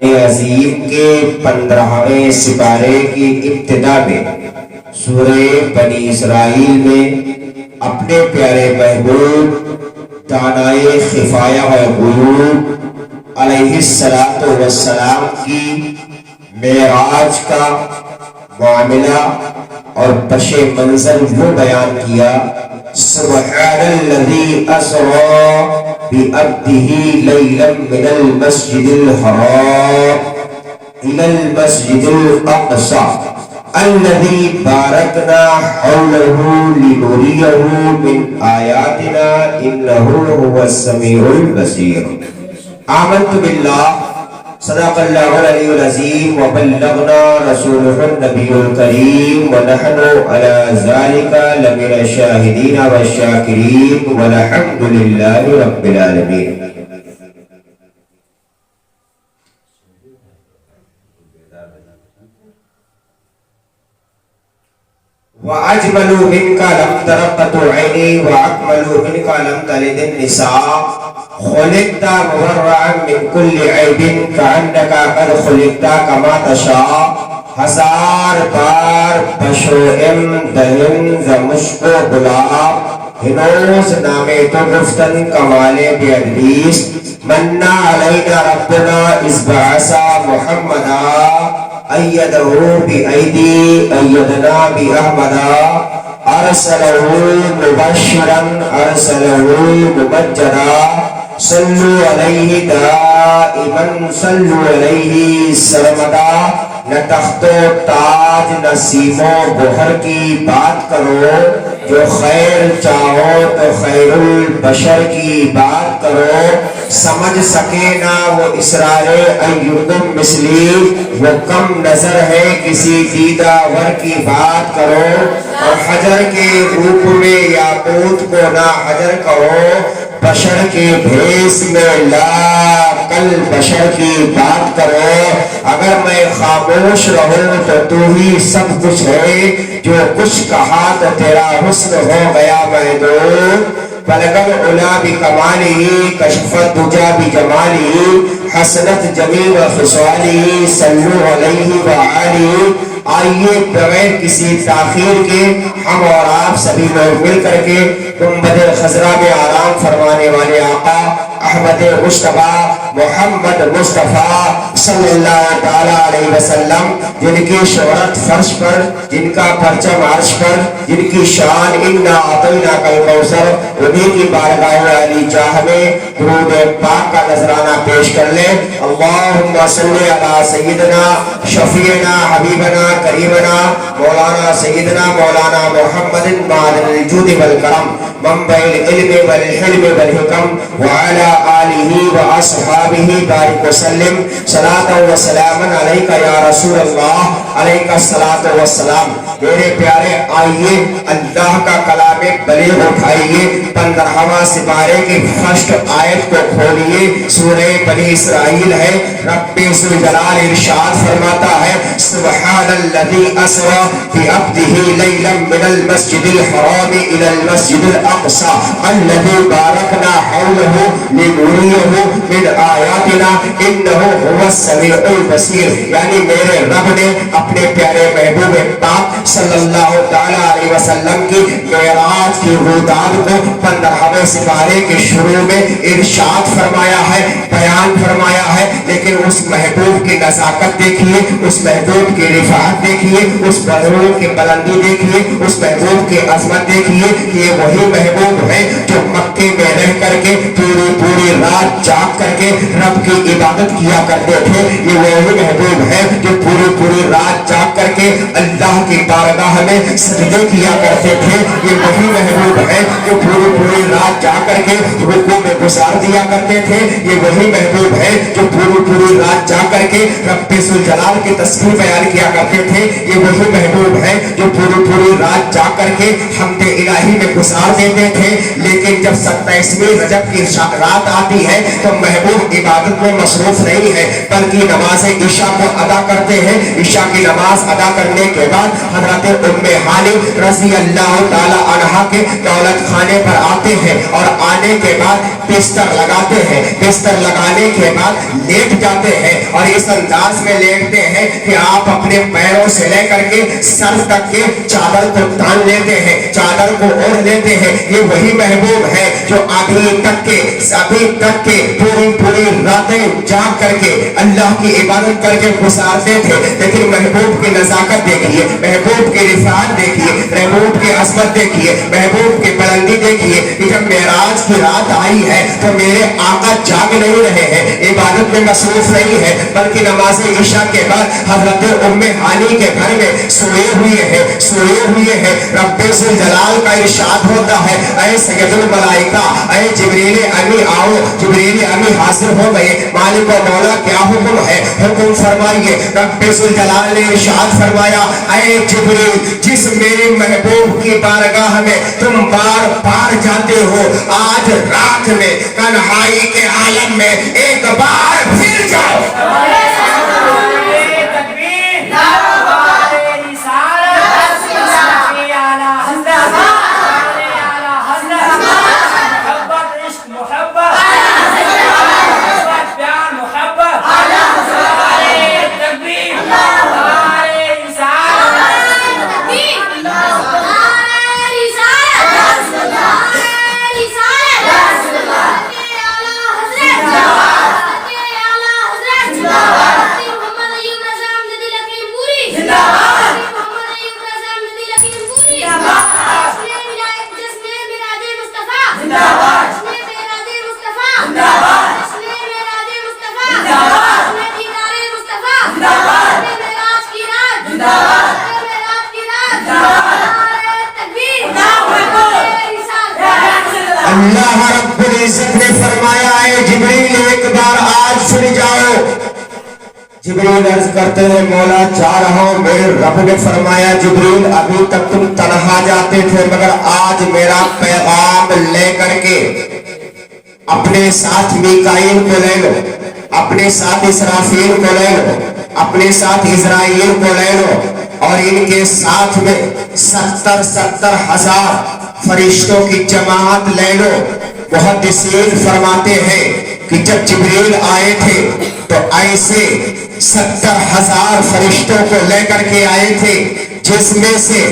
عظیم کے 15ویں سپارے کی ابتدا میں سورہ بنی اسرائیل میں اپنے پیارے محبوب دانائے خفایہ و غیوب علیہ السلام کی معراج کا معاملہ اور پس منظر یوں بیان کیا: سبحان الذی اسری بعبدہ لیلا من المسجد الحرام الی المسجد الاقصی الذی بارکنا حولہ لنریہ من آیاتنا انہ هو السمیع البصیر۔ آمنت باللہ صدق اللہ العلی العظیم وبلغنا رسولہ النبی الکریم ونحن علی ذالک لمن الشاہدین والشاکرین والحمد للہ رب العالمین۔ وَأَجْمَلُوا مِنْكَ لَمْ تَرَ قَطُّ عَيْنِي وَأَكْمَلُوا مِنْكَ لَمْ تَلِدِ النِّسَاءُ خُلِقْتَ مُبَرَّئًا مِنْ كُلِّ عَيْبٍ كَأَنَّكَ قَدْ خُلِقْتَ كَمَا تَشَاءُ۔ ہزار بار بشوئم دہن زمشق و گلاب ہنوز نامے تو گفتن کمال بیدریس منّا علینا ربنا اذ بعث محمدا ایدہ بی ایدنا بی احمدا ارسلہ مبشرا ارسلہ مبجرا صلو علیہ دائما صلو علیہ سرمدا۔ نہ تخت و تاج نہ سیم و گوہر کی بات کرو، جو خیر چاہو تو خیر البشر کی بات کرو۔ سمجھ سکے نہ وہ اسرار ایکم مثلی، وہ کم نظر ہے کسی دیدہ ور کی بات کرو۔ اور حجر کے روپ میں یاقوت کو نہ حجر کہو، بشر کے بھیس میں لا کل بشر کی بات کرو۔ اگر میں خاموش رہوں تو تو ہی سب کچھ ہے، جو کچھ کہا تو تیرا حسن ہو گیا محدود۔ بلغ العلا بکمالہ کشف الدجی بجمالہ حسنت جمیع خصالہ صلو علیہ وآلہ۔ آئیے بغیر کسی تاخیر کے ہم اور آپ سبھی لوگ مل کر کے گنبد خضرا میں آرام فرمانے والے آقا احمد مصطفیٰ محمد مصطفیٰ صلی اللہ تعالیٰ علیہ وسلم، جن کی شہرت فرش پر، جن کا پرچم عرش پر، جن کی شان انا اعطیناک الکوثر، انہی کی بارگاہ علی جاہ میں درود پاک کا نذرانہ پیش کر لیں۔ اللہم صلی علی سیدنا شفیعنا حبیبنا کریمنا مولانا سیدنا مولانا محمد معدن الجود والکرم منبع العلم والحلم والحکم وعلی آلہ واصحابہ بارک وسلم صلاۃ و سلام علیک یا رسول اللہ علیک الصلاۃ والسلام۔ میرے پیارے آئیے اللہ کا کلام بلیغ اٹھائیے، 15واں سپارے کی فرسٹ آیت کو کھولیے، سورہ بنی اسرائیل ہے۔ رب ذوالجلال ارشاد فرماتا ہے: سبحان الذی اسری بعبدہ لیلا من المسجد الحرام الی المسجد الاقصی الذی بارکنا حولہ لنریہ من آیاتنا انہ هو السمیع البصیر۔ یعنی میرے رب نے اپنے پیارے محبوب پاک صلی اللہ تعالیٰ علیہ وسلم کی معراج کی روداد کو 15ویں سپارے کے شروع میں ارشاد فرمایا ہے، بیان فرمایا ہے۔ لیکن اس محبوب کی نزاکت دیکھیے، اس محبوب کی رفعت دیکھیے، اس محبوب کی بلندی دیکھیے، اس محبوب کی عظمت دیکھیے۔ یہ وہی محبوب ہے جو مکے میں رہ کر کے پوری رات جاگ کر کے رب کی عبادت کیا کرتے تھے۔ یہ وہی محبوب ہے جو پوری رات جاگ کر کے اللہ کی بارگاہ میں سجدے کیا کرتے تھے۔ یہ وہی محبوب ہے جو پوری رات جاگ کر کے رکوع میں گزار دیا کرتے تھے۔ یہ وہی محبوب ہے جو پوری رات جاگ کر کے رب ذوالجلال کی تسبیح بیان کیا کرتے تھے۔ یہ وہی محبوب ہے جو پوری رات جاگ کر کے حمد الہی میں گزار دیتے تھے۔ لیکن جب 27ویں رجب کی رات آتی ہے تو محبوب عبادت میں مصروف نہیں ہے، بلکہ نماز عشاء کو ادا کرتے ہیں۔ عشاء کی نماز ادا کرنے کے بعد حضرت ام ہانی رضی اللہ تعالی عنہا کے دولت خانے پر آتے ہیں اور آنے کے بعد بستر لگاتے ہیں. بستر لگانے کے بعد لیٹ جاتے ہیں اور اس انداز میں لیٹتے ہیں کہ آپ اپنے پیروں سے لے کر کے سر تک کے چادر کو تان لیتے ہیں, چادر کو اوڑھ لیتے ہیں. یہ وہی محبوب ہے جو ابھی تک کے پوری راتیں جاگ کر کے اللہ کی عبادت کر کے گزارتے تھے. لیکن محبوب کی نزاکت دیکھیے, محبوب کی رفعت دیکھیے, محبوب کی عظمت دیکھیے, محبوب کی بلندی دیکھیے کہ جب معراج کی رات آئی ہے تو میرے آقا جاگ نہیں رہے ہیں, عبادت میں مصروف نہیں ہے, بلکہ نماز عشاء کے بعد حضرت ام ہانی کے گھر میں سوئے ہوئے ہیں. رب ذوالجلال کا ارشاد ہوتا ہے, اے سید الملائکہ, اے جبریل امی آؤ. جبریل امی حاضر ہو گئے. مالک و مولا کیا حکم ہے, حکم فرمائیے. رب ذوالجلال نے ارشاد فرمایا, اے جبریل, جس میرے محبوب کی بارگاہ میں تم بار بار جاتے ہو, آج رات میں تنہائی کے عالم میں ایک بار پھر جاؤ. اللہ رب العزت نے فرمایا, اے جبریل ایک بار آج پھر جاؤ. جبریل عرض کرتے ہیں, مولا جا رہا ہوں. میرے رب نے فرمایا, جبریل ابھی تک تم تنہا جاتے تھے, مگر آج میرا پیغام لے کر کے اپنے ساتھ میکائیل کو لے لو, اپنے ساتھ اسرافیل کو لے لو, اپنے ساتھ اسرائیل کو لے لو, اور ان کے ساتھ میں 70,000 فرشتوں کی جماعت لے لو. محدثین فرماتے ہیں کہ جب جبریل آئے تھے تو ایسے 70,000 فرشتوں کو لے کر کے آئے تھے, جس میں سے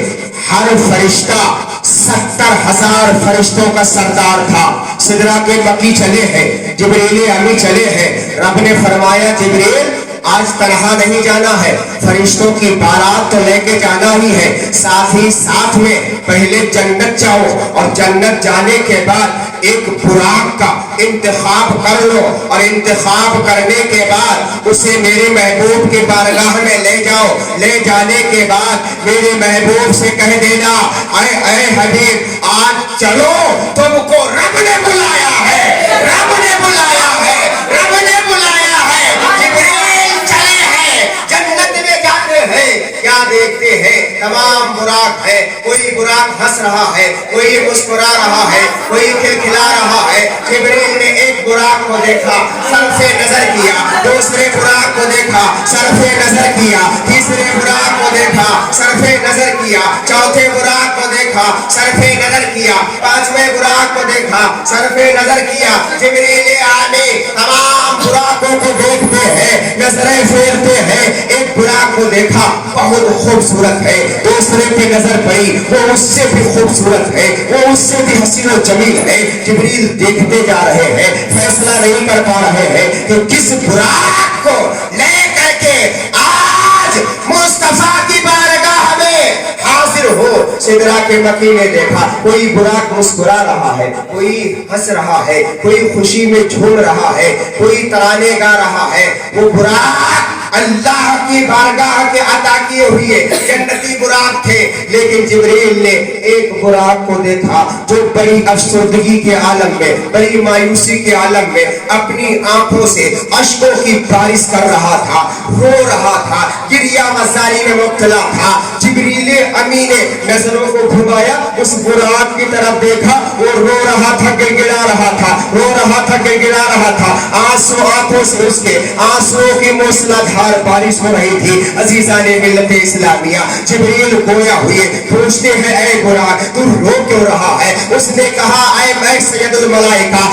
ہر فرشتہ 70,000 فرشتوں کا سردار تھا. سدرہ کے مکی چلے ہیں, جبریل امی چلے ہیں. رب نے فرمایا, جبریل آج تنہا نہیں جانا ہے, فرشتوں کی بارات تو لے کے جانا ہی ہے, ساتھ ہی ساتھ میں پہلے جنت جاؤ, اور جنت جانے کے بعد ایک براق کا انتخاب کر لو, اور انتخاب کرنے کے بعد اسے میرے محبوب کی بارگاہ میں لے جاؤ. لے جانے کے بعد میرے محبوب سے کہہ دینا, اے حبیب آج چلو, تم کو رب نے بلایا ہے, رب نے بلایا ہے, رب نے بلایا ہے. جبریل چلے ہیں, جنت میں جاتے ہیں. کیا دیکھتے ہیں, تمام براق ہے. کوئی براق ہنس رہا ہے, کوئی مسکرا رہا ہے, کوئی کھلکھلا رہا ہے. جبریل نے ایک براق کو دیکھا, صرف نظر کیا, دوسرے براق کو دیکھا, صرف نظر کیا, تیسرے براق کو دیکھا, صرف نظر کیا, چوتھے براق کو دیکھا, صرف نظر کیا, پانچویں براق کو دیکھا, صرف نظر کیا. جبریل آمین تمام براقوں کو دیکھتے ہیں, نظریں پھیرتے ہیں. ایک براق کو دیکھا, بہت خوبصورت ہے. دوسرے پہ نظر پڑی, وہ اس سے بھی خوبصورت ہے, وہ اس سے بھی حسین و جمیل ہے. جبریل دیکھتے جا رہے ہیں, فیصلہ نہیں کر پا رہے ہیں کہ کس براق کو لے کر کے آج مصطفیٰ کی بارگاہ میں حاضر ہو. سدرہ کے مکی نے دیکھا, کوئی براق مسکرا رہا ہے, کوئی ہنس رہا ہے, کوئی خوشی میں جھوم رہا ہے, کوئی ترانے گا رہا ہے. وہ براق اللہ کی بارگاہ کے عطا کیے ہوئے جنتی براق تھے. لیکن جبریل نے ایک براق کو دیکھا جو بڑی افسردگی کے عالم میں, بڑی مایوسی کے عالم میں اپنی آنکھوں سے اشکوں کی بارش کر رہا تھا, رو رہا تھا, گریہ مزاری میں مبتلا تھا. جبریل امی نے نظروں کو گھمایا، اس براق کی طرف دیکھا، وہ رو رہا تھا، گڑگڑا رہا تھا، رو رہا تھا، گڑگڑا رہا تھا، آنسو آنکھوں سے اس کے آنسو کی موسلادھار بارش ہو رہی تھی۔ عزیزان ملت اسلامیہ، جبریل گویا ہوئے پوچھتے ہیں اے براق تو رو کیوں رہا ہے؟ اس نے کہا اے میں سید الملائکہ،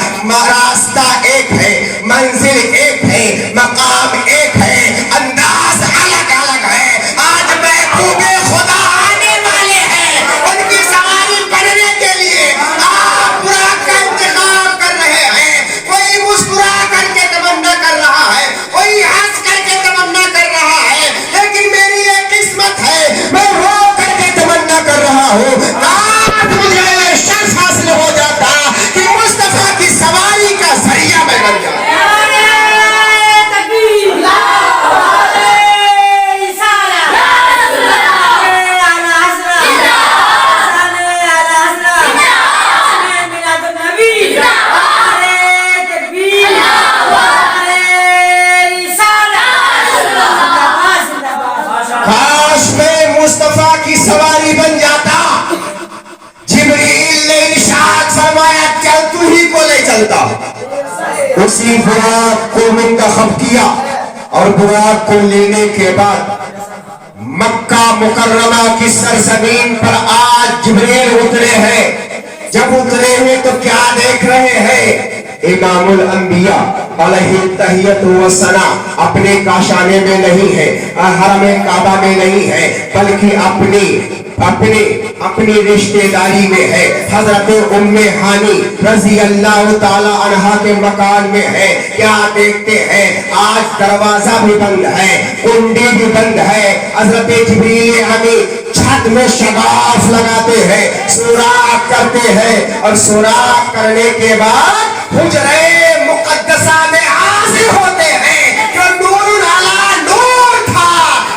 راستہ ایک ہے، منزل ایک ہے، مقام ایک ہے، انداز الگ الگ ہے۔ آج محبوب خدا آنے والے ہیں، ان کی سواری بننے کے لیے آپ براق کا انتخاب کر رہے ہیں۔ کوئی مسکرا کر کے تمنا کر رہا ہے، کوئی ہنس کر کے تمنا کر رہا ہے، لیکن میری ایک قسمت ہے، میں رو کر کے تمنا کر رہا ہوں۔ کاش مجھے شرف حاصل ہو جاتا کہ مصطفیٰ کی سواری کا ذریعہ میں بن جاتا۔ کاش میں مصطفیٰ کی سواری بن جاتا۔ جبریل نے ارشاد فرمایا چل تو ہی کو لے چلتا۔ اسی براق کو منتخب کیا اور براق کو لینے کے بعد مکہ مکرمہ کی سرزمین پر آج جبریل اترے ہیں۔ جب اترے ہیں تو کیا دیکھ رہے ہیں؟ امام الانبیاء علیہ التحیت و ثنا اپنے کاشانے میں نہیں ہے، حرم کعبہ میں نہیں ہے، بلکہ اپنی رشتہ داری میں ہے۔ حضرت ام ہانی رضی اللہ تعالی عنہا کے مکان میں ہے۔ کیا دیکھتے ہیں؟ آج دروازہ بھی بند ہے، کنڈی بھی بند ہے۔ حضرت جبریل امی چھت میں شگاف لگاتے ہیں، سوراخ کرتے ہیں، اور سوراخ کرنے کے بعد حجرے مقدسہ میں حاضر ہوتے ہیں جو نور علی نور تھا۔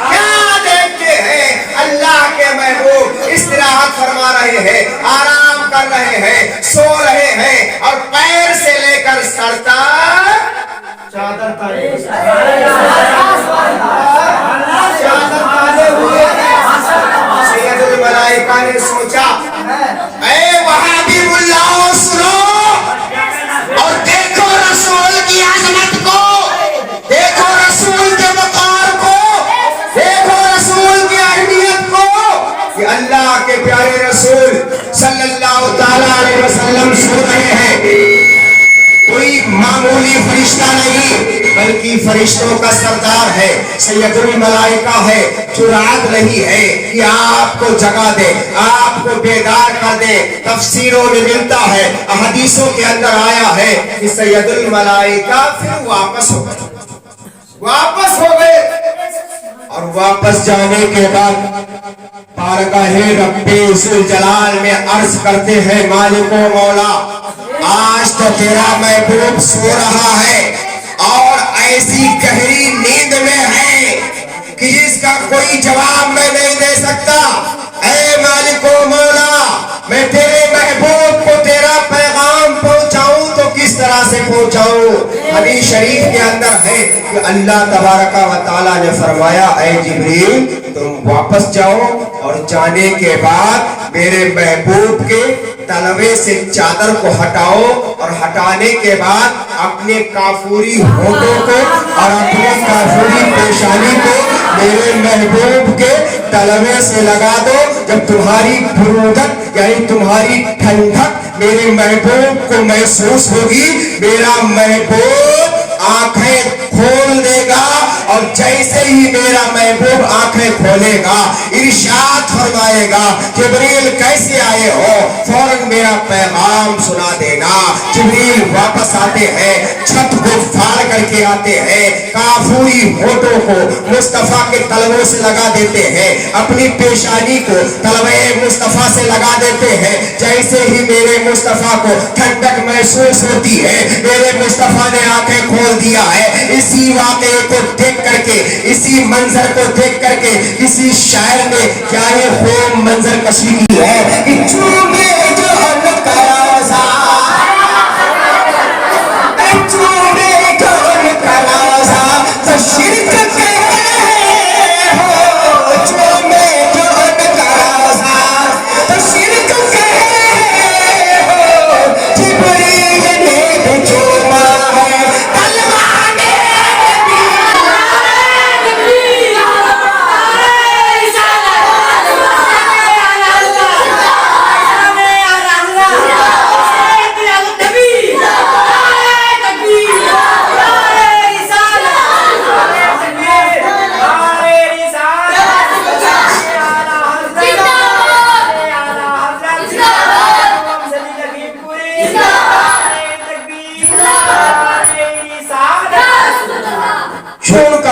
کیا دیکھتے ہیں؟ اللہ کے محبوب استراحت فرما رہے ہیں، آرام کر رہے ہیں، سو رہے ہیں، اور پیر سے لے کر سر تک چادر تانے سید الملائکہ نے سوچا اے وہابی ملاؤ سنو اور دیکھو رسول کی عظمت کو، دیکھو رسول کے وقار کو، دیکھو رسول کی اہمیت کو۔ یہ اللہ کے پیارے رسول صلی اللہ تعالی علیہ وسلم سو رہے ہیں۔ کوئی معمولی فرشتہ نہیں بلکہ فرشتوں کا سردار ہے، سید الملائکہ ہے۔ جرات نہیں ہے کہ آپ کو جگا دے، آپ کو بیدار کر دے۔ تفسیروں میں ملتا ہے، احادیثوں کے اندر آیا ہے کہ سید الملائکہ پھر واپس ہو گئے، اور واپس جانے کے بعد بارگاہ رب ذوالجلال میں عرض کرتے ہیں مالک و مولا، آج تو تیرا محبوب سو رہا ہے اور ایسی گہری نیند میں ہے کہ جس کا کوئی جواب میں نہیں دے سکتا۔ اے مالک و مولا، میں تیرے محبوب کو تیرا پیغام پہنچاؤں تو کس طرح سے پہنچاؤں؟ حدیث شریف کے اندر ہے کہ اللہ تبارک و تعالیٰ نے فرمایا اے جبریل تم واپس جاؤ، اور جانے کے بعد میرے محبوب کے تلوے سے چادر کو ہٹاؤ، اور ہٹانے کے بعد اپنے کافوری ہونٹوں کو اور اپنے کافوری پیشانی کو میرے محبوب کے تلوے سے لگا دو۔ جب تمہاری برودت یعنی تمہاری ٹھنڈک میرے محبوب کو محسوس ہوگی، میرا محبوب آنکھیں کھول دے گا، اور جیسے ہی میرا محبوب آنکھیں کھولے گا ارشاد فرمائے گا جبریل کیسے آئے ہو، فوراً میرا پیغام سنا دینا۔ جبریل واپس آتے ہیں، چھت کو پھاڑ کر کے آتے ہیں، کافوری ہونٹوں کو مصطفیٰ کے تلووں سے لگا دیتے ہیں، اپنی پیشانی کو تلوے مصطفیٰ سے لگا دیتے ہیں۔ جیسے ہی میرے مصطفیٰ کو ٹھنڈک محسوس ہوتی ہے، میرے مصطفیٰ نے آنکھیں کھول دیا ہے۔ اسی واقعے کو دیکھ کر کے، اسی منظر کو دیکھ کر کے کسی شاعر نے کیا یہ خوب منظر کشی کی ہے کہ چومے جو ان کا روزہ، چومے جو ان کا روزہ تو شرک کے ہو، چومے جو ان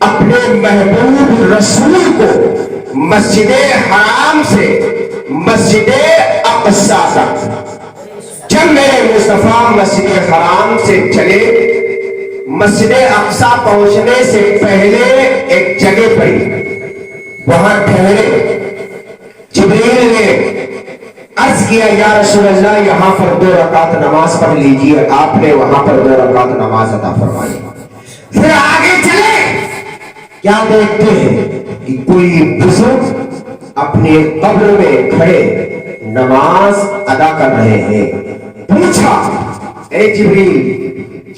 اپنے محبوب رسول کو مسجد حرام سے مسجد اقصی تک، جب میرے مصطفیٰ مسجد حرام سے چلے، مسجد اقصی پہنچنے سے پہلے ایک جگہ پڑی، وہاں ٹھہرے۔ جبریل نے عرض کیا یا رسول اللہ یہاں پر 2 رکعت نماز پڑھ لیجیے، آپ نے وہاں پر 2 رکعت نماز عطا فرمائی۔ پھر آگے چلے، کیا دیکھتے ہیں کہ کوئی بزرگ اپنے قبر میں کھڑے نماز ادا کر رہے ہیں۔ پوچھا اے جبریل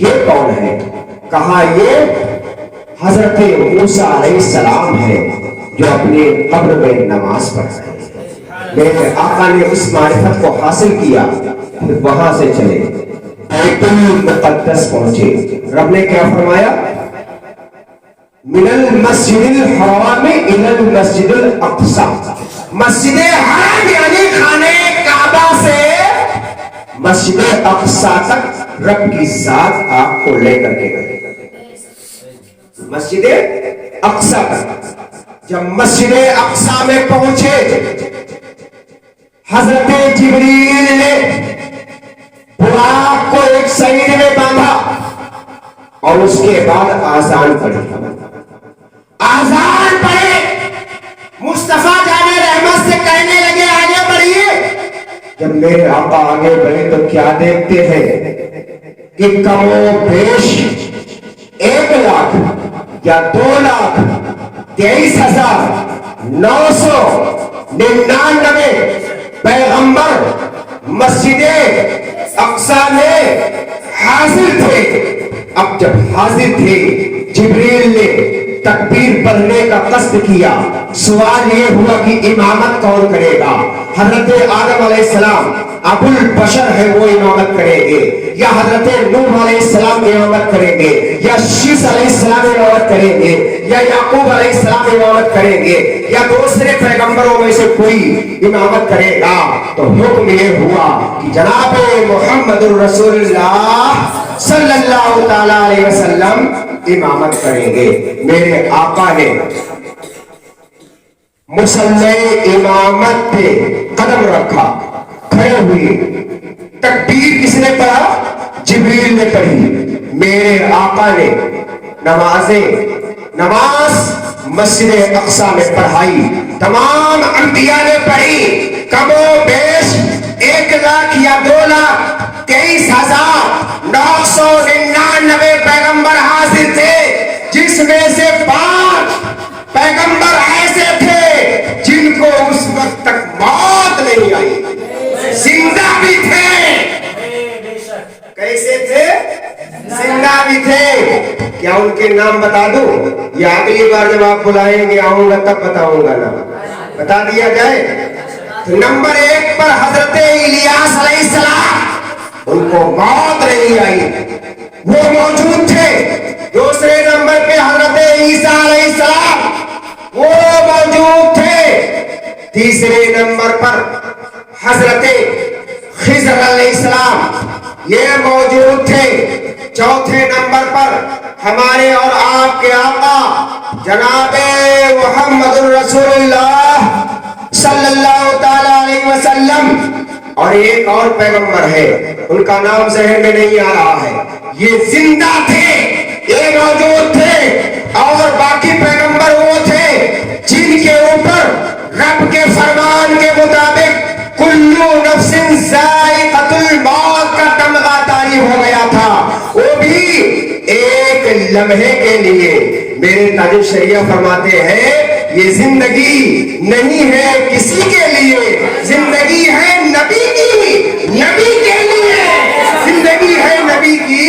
یہ کون ہے؟ کہا یہ حضرت موسیٰ علیہ السلام ہے جو اپنے قبر میں نماز پڑھ رہے ہیں۔ میرے آقا نے اس معرفت کو حاصل کیا، پھر وہاں سے چلے بیت المقدس پہنچے۔ رب نے کیا فرمایا؟ من المسجد الحرام الى المسجد الاقصی، مسجد حرام یعنی خانہ کعبہ سے مسجد اقصی تک رب کی ذات آپ کو لے کر کے گئے۔ مسجد اقصی تک جب مسجد اقصی میں پہنچے، حضرت جبریل نے براق کو ایک سعید میں باندھا اور اس کے بعد آذان پڑھی۔ آذان پڑھے، مصطفیٰ جان رحمت سے کہنے لگے آگے بڑھیے۔ جب میرے آقا آگے بڑھے تو کیا دیکھتے ہیں کہ کم و بیش 1,00,000 یا 2,23,999 پیغمبر مسجد اقصی میں حاضر تھے۔ اب جب حاضر تھے، جبریل نے تکبیر پڑھنے کا قصد کیا۔ سوال یہ ہوا کہ امامت کون کرے گا؟ حضرت آدم علیہ السلام ابو البشر ہے، وہ امامت کریں گے، یا حضرت نوح علیہ السلام امامت کریں گے، یا شیس علیہ السلام امامت کریں گے، یا یعقوب علیہ السلام امامت کریں گے، یا دوسرے پیغمبروں میں سے کوئی امامت کرے گا؟ تو حکم یہ ہوا کہ جناب محمد الرسول اللہ صلی اللہ تعالی علیہ وسلم امامت کریں گے۔ میرے آقا نے مصلی امامت پہ قدم رکھا، کھڑے ہوئے، تکبیر کس نے پڑھا؟ جبریل نے پڑھی۔ میرے آقا نے نماز مسجد اقصی میں پڑھائی، تمام انبیاء نے پڑھی، کم و بیش 1,00,000 یا 2,23,999 پیغمبر حاضر تھے، جس میں سے 5 پیغمبر ایسے تھے جن کو اس وقت تک موت نہیں آئی، زندہ بھی تھے۔ کیسے تھے؟ زندہ بھی تھے۔ کیا ان کے نام بتا دوں یا اگلی بار جب آپ بلائیں گے آؤں گا تب بتاؤں گا؟ نام بتا دیا جائے تو نمبر 1 پر حضرت الیاس علیہ السلام، ان کو موت نہیں آئی، وہ موجود تھے۔ دوسرے نمبر پہ حضرت عیسیٰ علیہ السلام، وہ موجود تھے۔ تیسرے نمبر پر حضرت خضر علیہ السلام، یہ موجود تھے۔ چوتھے نمبر پر ہمارے اور آپ کے آقا جناب محمد الرسول اللہ صلی اللہ تعالی علیہ وسلم، اور ایک اور پیغمبر ہے، ان کا نام ذہن میں نہیں آ رہا ہے، یہ زندہ تھے، یہ موجود تھے۔ اور باقی پیغمبر وہ تھے جن کے اوپر رب کے فرمان کے مطابق کلو نفس ذائقۃ الموت کا تمغہ طاری ہو گیا تھا، وہ بھی ایک لمحے کے لیے۔ میرے تاج الشریعہ فرماتے ہیں یہ زندگی نہیں ہے کسی کے لیے، زندگی ہے نبی کی، نبی کے لیے زندگی ہے، نبی کی،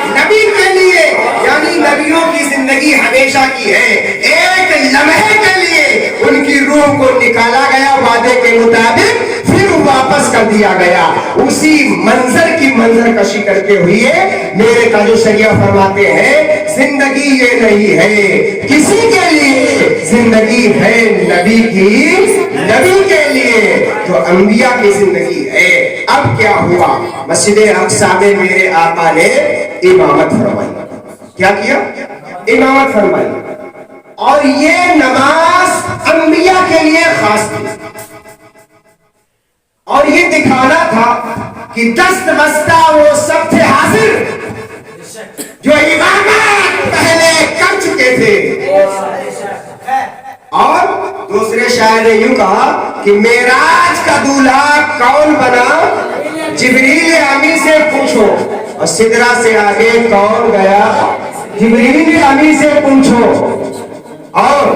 نبی کے لیے، یعنی نبیوں کی زندگی ہمیشہ کی ہے۔ ایک لمحے کے لیے ان کی روح کو نکالا گیا وعدے کے مطابق، پھر واپس کر دیا گیا۔ اسی منظر کی منظر کشی کرتے ہوئے میرے تاج الشریعہ فرماتے ہیں زندگی یہ نہیں ہے کسی کے لیے، زندگی ہے نبی کی، نبی کے لیے، جو انبیاء کی زندگی ہے۔ اب کیا ہوا؟ مسجد اقصی میں میرے آقا نے امامت فرمائی۔ کیا کیا؟ امامت فرمائی۔ اور یہ نماز انبیاء کے لیے خاص تھی، اور یہ دکھانا تھا کہ دست بستہ وہ سب تھے حاضر جو امامت پہلے کر چکے تھے۔ اور دوسرے شاعر نے یوں کہا کہ معراج کا دولہا کون بنا، جبریل امی سے پوچھو، اور سدرہ سے آگے کون گیا، جبریل امی سے پوچھو۔ اور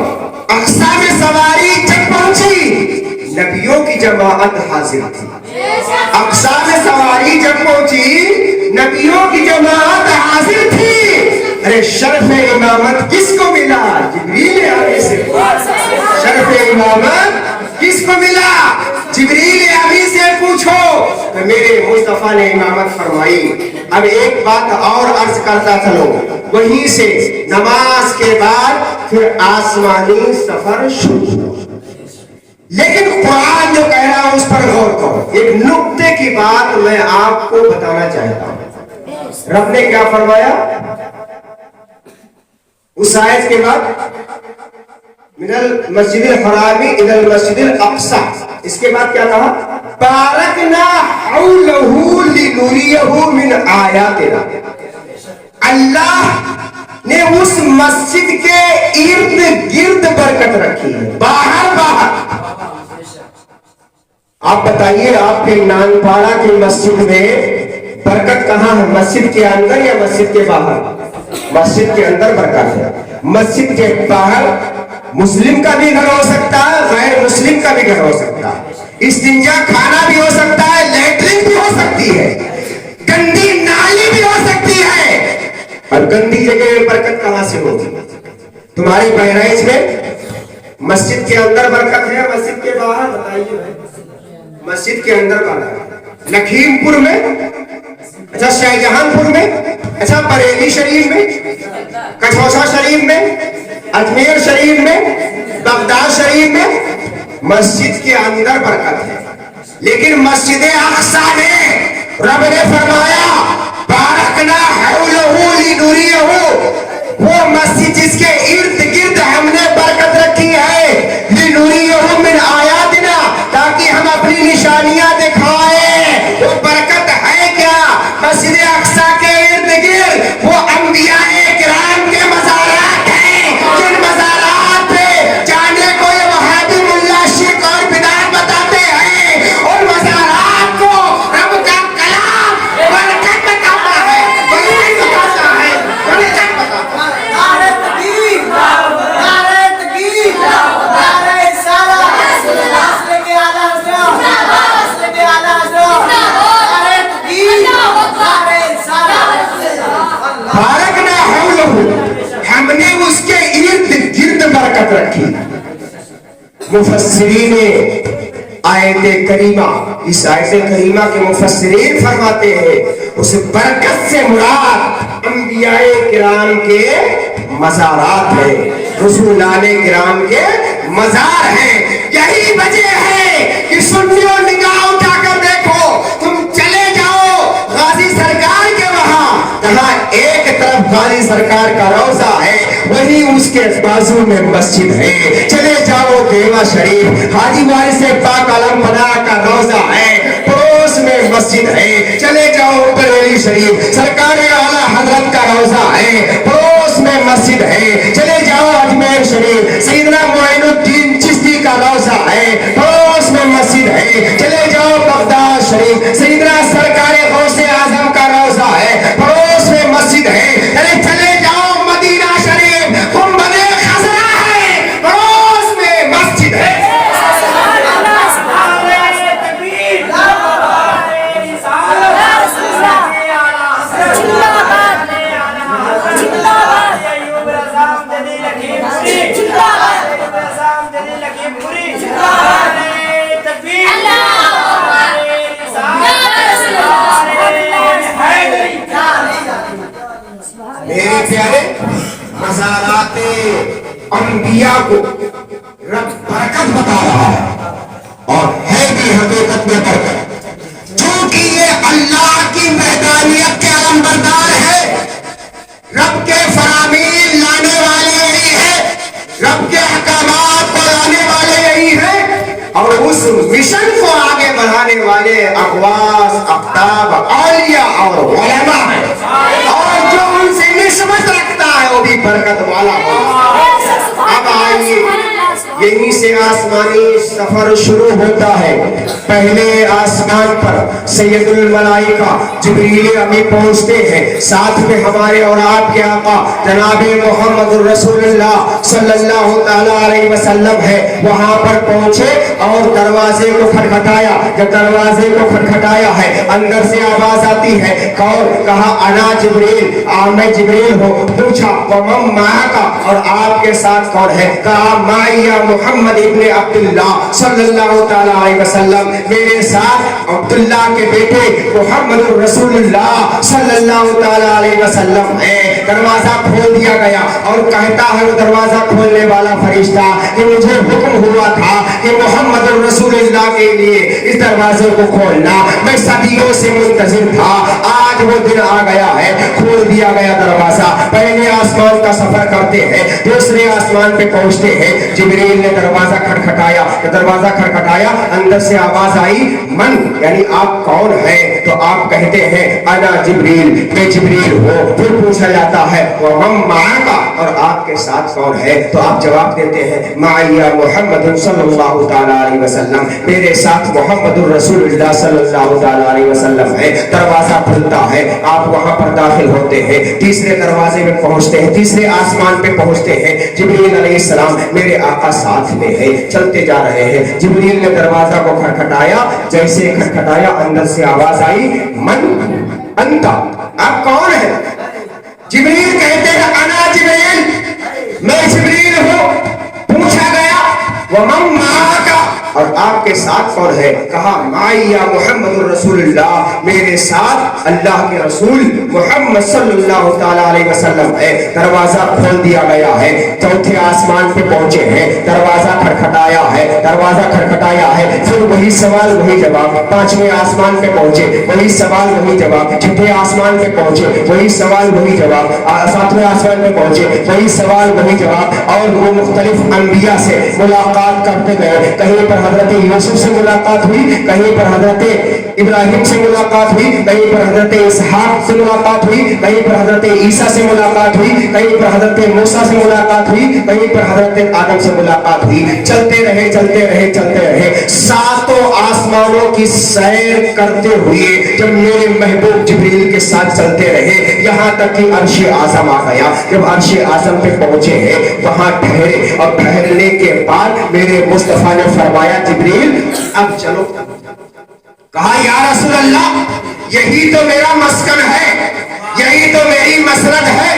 اقصی میں سواری جب پہنچی نبیوں کی جماعت حاضر تھی، اقصی میں سواری جب پہنچی نبیوں کی جماعت حاضر تھی۔ ارے شرف امامت کس کو ملا، جبریل امی سے۔ شرف امامت کس کو ملا، جبریل امی سے پوچھو۔ تو میرے مصطفیٰ نے امامت فرمائی۔ اب ایک بات اور عرض کرتا چلو، وہیں سے نماز کے بعد پھر آسمانی سفر شروع۔ لیکن قرآن جو کہہ رہا ہے اس پر غور کرو۔ ایک نقطے کی بات میں آپ کو بتانا چاہتا ہوں۔ رب نے کیا فرمایا اس آیت کے بعد؟ من المسجد الحرام الی المسجد الاقصی، اس کے بعد کیا کہا؟ بارکنا حولہ لنریہ من آیاتنا۔ اللہ نے اس مسجد کے ارد گرد برکت رکھی ہے، باہر باہر۔ آپ بتائیے آپ کے نانپاڑا کی مسجد میں برکت کہاں ہے، مسجد کے اندر یا مسجد کے باہر؟ مسجد کے اندر برکت ہے، مسجد کے باہر مسلم کا بھی گھر ہو سکتا ہے، غیر مسلم کا بھی گھر ہو سکتا ہے، استنجا کھانا بھی ہو سکتا ہے، لیٹرن بھی ہو سکتی ہے، گندی نالی بھی ہو سکتی ہے۔ اور گندی جگہ میں برکت کہاں سے ہوگی؟ تمہاری بہرائچ میں مسجد کے اندر برکت ہے، مسجد کے باہر؟ بتائیے بھائی، مسجد کے اندر برکت۔ لکھیم پور میں، اچھا شاہجہان پور میں، اچھا بریلی شریف میں، کٹھوسا شریف میں، اجمیر شریف میں، بغداد شریف میں مسجد کے اندر برکت ہے۔ لیکن مسجد اقصی میں رب نے فرمایا بارکنا حولہ لنریہ، وہ مسجد جس کے ارد گرد ہم نے برکت رکھی ہے، لنریہ من آیاتنا، تاکہ ہم اپنی نشانیاں دکھائیں۔ وہ برکت ہے کیا؟ مسجد اقصی کے ارد گرد وہ انبیاء کرام کے مزارات ہیں، جن مزارات پہ جانے کو یہ وہابی ملا شرک اور بدعت بتاتے ہیں، اور مزارات کو رب کا کلام برکت بتاتا ہے، برکت بتاتا ہے، برکت بتاتا ہے۔ نعرہ تکبیر، نعرہ تکبیر، نعرہ رسالت، نسل کے اعلیٰ حضرت، نسل کے اعلیٰ حضرت، نعرہ تکبیر، نعرہ رسالت۔ بارکنا حولہ، ہم نے اس کے ارد گرد برکت رکھی۔ مفسرین آیت کریمہ، اس آیت کریمہ کے مفسرین فرماتے ہیں اس برکت سے مراد انبیاء کرام کے مزارات ہیں، رسولان کرام کے مزار ہیں۔ یہی وجہ ہے کہ سنیوں نگاہ اٹھا کر دیکھو، تم چلے جاؤ غازی سرکار کے وہاں، جہاں ایک طرف غازی سرکار کا روضہ ہے، وہی اس کے بازو میں مسجد ہے۔ چلے جاؤ دیوا شریف، حاجی وارث پاک علم پناہ کا روضہ ہے، پڑوس میں مسجد ہے۔ چلے جاؤ بریلی شریف، سرکار اعلیٰ حضرت کا روضہ ہے، پڑوس میں مسجد ہے۔ چلے جاؤ اجمیر شریف، سیدنا معین الدین چشتی کا روضہ ہے، پڑوس میں مسجد ہے۔ چلے جاؤ بغداد شریف، سیدنا سرکار غوث اعظم کا روضہ ہے، پڑوس میں مسجد ہے۔ چلے جاؤ مدینہ شریف، گنبد خضرا ہے، پڑوس میں مسجد ہے۔ میرے پیارے، مزارات انبیاء کو رب برکت بتا رہا ہے، اور ہے بھی حقیقت میں برکت، چونکہ یہ اللہ کی وحدانیت کے علمبردار ہے، رب کے فرامین لانے والے ہی ہے، اس مشن کو آگے بڑھانے والے اقواس، اقطاب، اولیاء اور علماء ہیں، اور جو ان سے نسبت رکھتا ہے وہ بھی برکت والا ہوتا ہے۔ اب آئیے یہیں سے آسمانی سفر شروع ہوتا ہے۔ پہلے آسمان پر سید الملائکہ جبریل امین پہنچتے ہیں، ساتھ میں ہمارے اور آپ کے آقا جناب محمد الرسول اللہ صلی اللہ تعالیٰ علیہ وسلم ہے۔ وہاں پر پہنچے اور دروازے کو کھٹکھٹایا۔ جب دروازے کو کھٹکھٹایا ہے اندر سے آواز آتی ہے، کون؟ کہا انا جبریل، میں جبریل ہوں۔ پوچھا ومن معک، اور آپ کے ساتھ کون ہے؟ کہا معی محمد ابن عبداللہ صلی اللہ تعالیٰ علیہ وسلم، میرے ساتھ عبداللہ کے بیٹے محمد الرسول اللہ صلی اللہ تعالیٰ علیہ وسلم ہے۔ دروازہ کھول دیا گیا اور کہتا ہے وہ دروازہ کھولنے والا فرشتہ کہ مجھے حکم ہوا تھا کہ محمد الرسول اللہ کے لیے اس دروازے کو کھولنا، میں صدیوں سے منتظر تھا، آج وہ دن آ گیا ہے۔ کھول دیا گیا دروازہ، پہلے آسمان کا سفر کرتے ہیں، دوسرے آسمان پہ پہنچتے ہیں۔ جبریل نے دروازہ کھٹکھٹایا، دروازہ کھٹکھٹایا، اندر سے آواز آئی من، یعنی آپ کون ہیں؟ تو آپ کہتے ہیں انا جبریل، میں جبریل ہوں۔ پھر پوچھا جاتا ہے ومن معک، اور آپ کے ساتھ کون ہے؟ تو آپ جواب دیتے ہیں معی محمد صلی اللہ تعالیٰ علیہ وسلم، میرے ساتھ محمد الرسول اللہ صلی اللہ تعالیٰ علیہ وسلم ہے۔ دروازہ کھلتا ہے، آپ وہاں پر داخل ہوتے ہیں، تیسرے دروازے میں پہنچتے ہیں، تیسرے آسمان پہ پہنچتے ہیں۔ جبریل علیہ السلام میرے آقا ساتھ میں ہے، چلتے جا رہے ہیں۔ جبریل نے دروازہ کو کھٹکھٹایا، جیسے کھٹکھٹایا اندر سے آواز آئی من انت، آپ کون ہیں؟ جبریل کہتے ہیں انا جبریل، میں جبریل ہوں۔ پوچھا گیا ومن معک، اور آپ کے ساتھ کون ہے؟ کہا معی محمد الرسول اللہ، میرے ساتھ اللہ کے رسول محمد صلی اللہ تعالیٰ علیہ وسلم ہے۔ دروازہ کھول دیا گیا ہے، چوتھے آسمان پہ پہنچے ہیں، دروازہ کھٹکھٹایا ہے، دروازہ کھٹکھٹایا ہے، پھر وہی سوال وہی جواب۔ پانچویں آسمان پہ پہنچے، وہی سوال وہی جواب۔ چھٹے آسمان پہ پہنچے، وہی سوال وہی جواب۔ ساتویں آسمان پہ پہنچے، وہی سوال وہی جواب۔ اور وہ مختلف انبیاء سے ملاقات کرتے گئے، کہیں پر حضرت یوسف سے ملاقات ہوئی، کہیں پر حضرت ابراہیم سے ملاقات ہوئی، کہیں پر حضرت اسحاق سے ملاقات ہوئی، کہیں پر حضرت عیسیٰ سے ملاقات ہوئی، کہیں پر حضرت موسیٰ سے ملاقات ہوئی، کہیں پر حضرت آدم سے ملاقات ہوئی۔ چلتے رہے چلتے رہے چلتے رہے، ساتوں آسمانوں کی سیر کرتے ہوئے جب میرے محبوب جبریل کے ساتھ چلتے رہے، یہاں تک کہ عرش اعظم آ گیا۔ جب عرش اعظم پہ پہنچے ہیں وہاں ٹھہرے، اور ٹھہرنے کے بعد میرے مصطفیٰ نے فرمایا جبریل اب چلو۔ کہا یا رسول اللہ یہی تو میرا مسکن ہے، یہی تو میری مسرت ہے،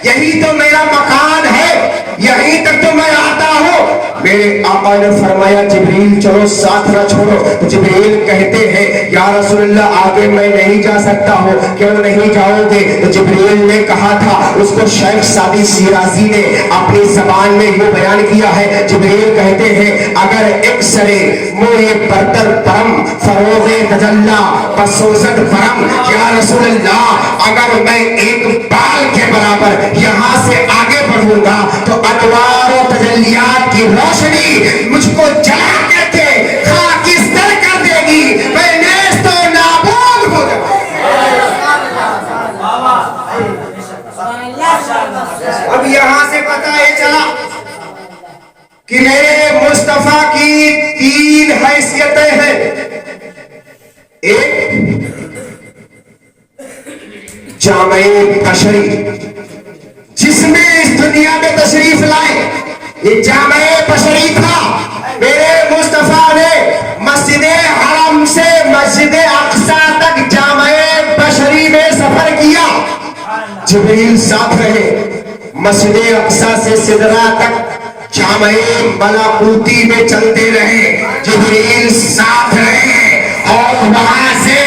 یہی تو میرا مکان ہے، یہیں تک تو میں آتا ہوں۔ میرے آقا نے فرمایا جبریل چلو ساتھ نہ چھوڑو۔ تو جبریل کہتے ہیں یا رسول اللہ آگے میں نہیں جا سکتا ہوں، کیوں نہیں جاؤ گے؟ تو جبریل نے کہا تھا، اس کو شیخ سعدی شیرازی نے اپنی زبان میں یہ بیان کیا ہے۔ جبریل کہتے ہیں اگر ایک سرے موئے برتر پرم فروغ تجلا پسوزد پرم، یا رسول اللہ اگر میں ایک بال کے برابر یہاں سے آگے بڑھوں گا تو انوار و تجلیات کی روشنی مجھ کو جلا کر کے خاکستر کر دے گی، میں نیست و نابود ہو جاؤں۔ اب یہاں سے پتہ یہ چلا کہ میرے مصطفیٰ کی تین حیثیتیں ہیں۔ ایک جامع بشری، جس میں اس دنیا میں تشریف لائے، یہ جامع بشری تھا۔ میرے مصطفیٰ نے مسجد حرم سے مسجد اقصیٰ تک جامع بشری میں سفر کیا، جبریل ساتھ رہے۔ مسجد اقصیٰ سے سدرہ تک جامع ملکوتی میں چلتے رہے، جبریل ساتھ رہے، اور وہاں سے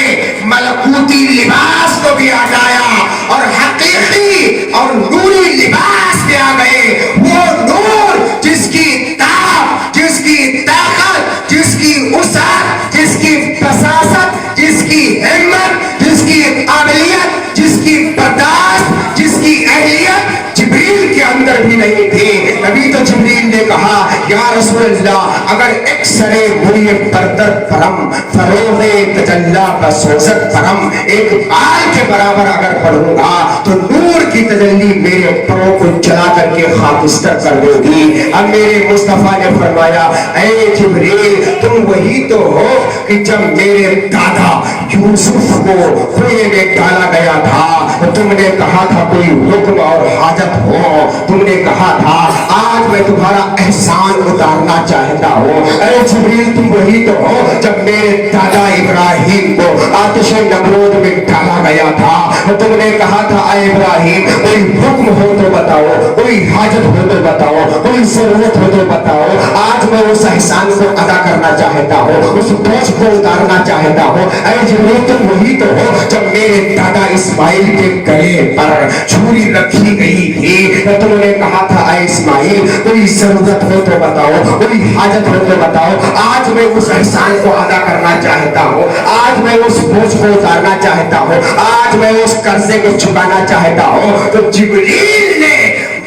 ملکوتی لباس کو بھی ہٹایا اور حقیقی اور نوری لباس پہ آ گئے۔ وہ نور جس کی تاب، جس کی طاقت، جس کی وسعت، جس کی بساست، جس کی ہمت، جس کی قابلیت، جس کی برداشت، جس کی اہلیت جبریل کے اندر بھی نہیں تھی. ابھی تو جبریل نے کہا یا رسول اللہ اگر اکثر بری پردر فرم فروغ تجلی کا سوزت فرم ایک بال کے برابر اگر پڑھوں گا تو نور کی تجلی میرے پروں کو چلا کر کے خاکستر کر دے گی. اب میرے مصطفیٰ نے فرمایا اے جبریل تم وہی تو ہو کہ جب میرے دادا یوسف کو کنویں میں ڈالا گیا تھا تم نے کہا تھا کوئی حکم اور حاجت ہو, تم نے کہا تھا آج میں تمہارا احسان اتارنا چاہتا ہوں. اے جبریل تم وہی تو ہو جب میرے دادا ابراہیم کو آتش نمرود میں ڈالا گیا تھا تم نے کہا تھا اے ابراہیم کوئی حکم ہو تو بتاؤ, کوئی حاجت ہو تو بتاؤ, کوئی ضرورت ہو تو بتاؤ. آج میں اس احسان کو ادا کرنا چاہتا ہوں, اس بوجھ کو اتارنا چاہتا ہوں. اے جبریل تم وہی تو ہو جب میرے دادا اسماعیل کے گلے پر چھری رکھی گئی تھی تم نے کہا تھا اے اسماعیل کوئی ضرورت ہو تو بتاؤ, کوئی حاجت ہو تو بتاؤ. آج میں اس احسان کو ادا کرنا چاہتا ہوں, آج میں اس بوجھ کو اتارنا چاہتا ہوں, آج میں اس قرضے کو چکانا چاہتا ہوں. تو جبریل نے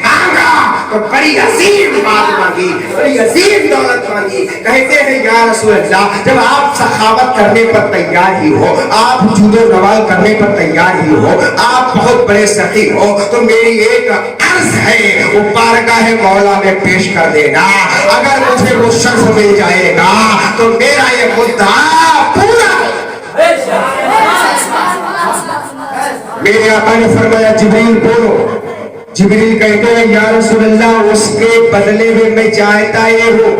مانگا تو بڑی عظیم بات مانگی, بڑی عظیم دولت مانگی. کہتے ہیں یا رسول اللہ جب آپ سخاوت کرنے پر تیار ہی ہو, آپ جود و نوال کرنے پر تیار ہی ہو, آپ بہت بڑے سخی ہو تو میری ایک عرض ہے وہ بارگاہ مولا میں پیش کر دینا. اگر مجھے وہ شرف مل جائے گا تو میرا یہ مدعا پورا. میرے آقا نے فرمایا جبریل بولو. جبریل کہتے ہیں یا رسول اللہ اس کے بدلے میں چاہتا یہ ہو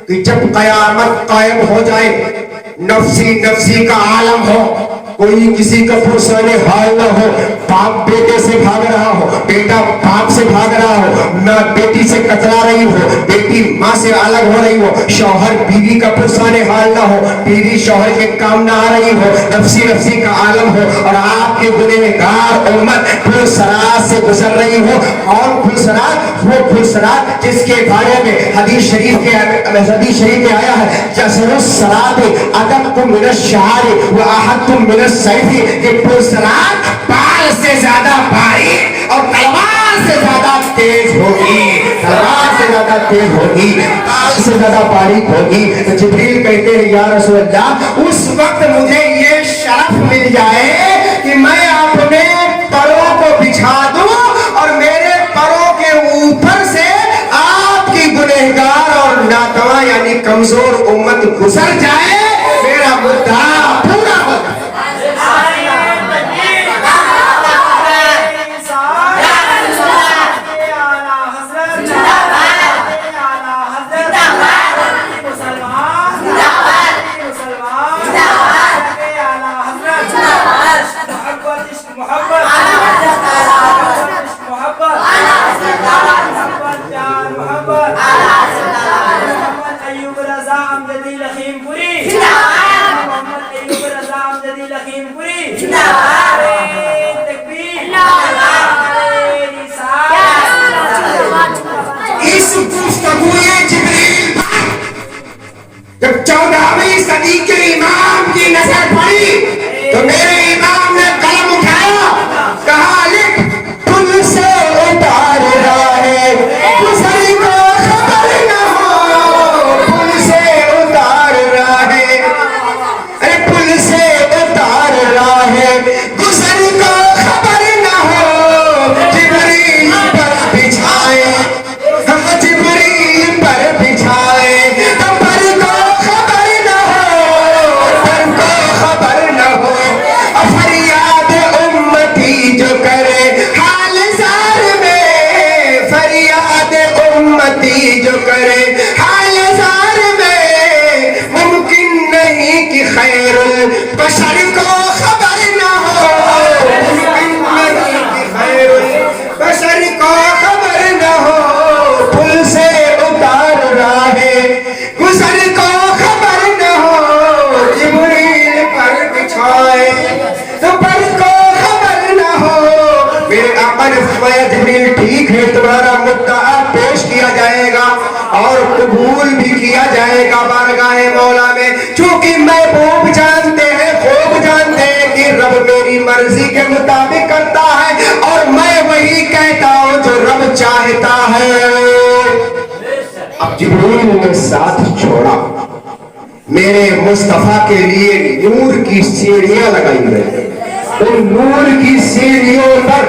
کہ جب قیامت قائم ہو جائے نفسی نفسی کا عالم ہو, کوئی کسی کا پرسان حال نہ ہو, باپ بیٹے سے بھاگ رہا ہو, بیٹا باپ سے بھاگ رہا ہو, ماں بیٹی سے کترا رہی ہو, بیٹی ماں سے الگ ہو رہی ہو, شوہر بیوی کا پرسان حال نہ ہو, بیوی شوہر کے کام نہ آ رہی ہو, نفسی نفسی کا عالم ہو اور آپ کے گنہگار امت پھلسرات سے گزر رہی ہو. اور پھلسرات وہ پھلسرات جس کے بارے میں حدیث شریف میں آیا ہے جسر السرات ادق من الشعر واحد من السیف, کہ پھلسرات بال سے زیادہ باریک اور تلوار سے زیادہ تیز ہوگی, تلوار سے زیادہ تیز ہوگی, بال سے زیادہ باریک ہوگی. تو جبریل کہتے ہیں یا رسول اللہ اس وقت مجھے یہ شرف مل جائے کہ میں اپنے پروں کو بچھا دوں اور میرے پروں کے اوپر سے آپ کی گنہگار اور ناتواں یعنی کمزور امت گزر جائے, میرا مدعا پورا ہو جائے. جب 14ویں صدی کے امام کی نظر پڑی تو میرے امام نے قلم اٹھایا, کہا لکھ پل سے اتار رہے گزر کو خبر نہ ہو, پل سے اتار رہے, ارے پل سے اتار رہے گزر کو خبر نہ ہو, جبریل پر بچھائے, ہم جبریل پر بچھائے جو کرے حال زار میں, ممکن نہیں کہ خیر البشر کو خبر نہ ہو, ممکن نہیں کہ خیر البشر کو خبر نہ ہو, پل سے اتار رہے گزر کو خبر نہ ہو, جبریل پر بچھائے تو پر کو خبر نہ ہو. میرے آقا نے فرمایا جبریل ٹھیک ہے تمہارا مدعا پیش کیا جائے گا اور قبول بھی کیا جائے گا بارگاہ مولا میں, چونکہ محبوب جانتے ہیں, خوب جانتے ہیں کہ رب میری مرضی کے مطابق کرتا ہے اور میں وہی کہتا ہوں جو رب چاہتا ہے. جبریل نے ساتھ چھوڑا. میرے مصطفیٰ کے لیے نور کی سیڑھیاں لگائی گئی. ان نور کی سیڑھیوں پر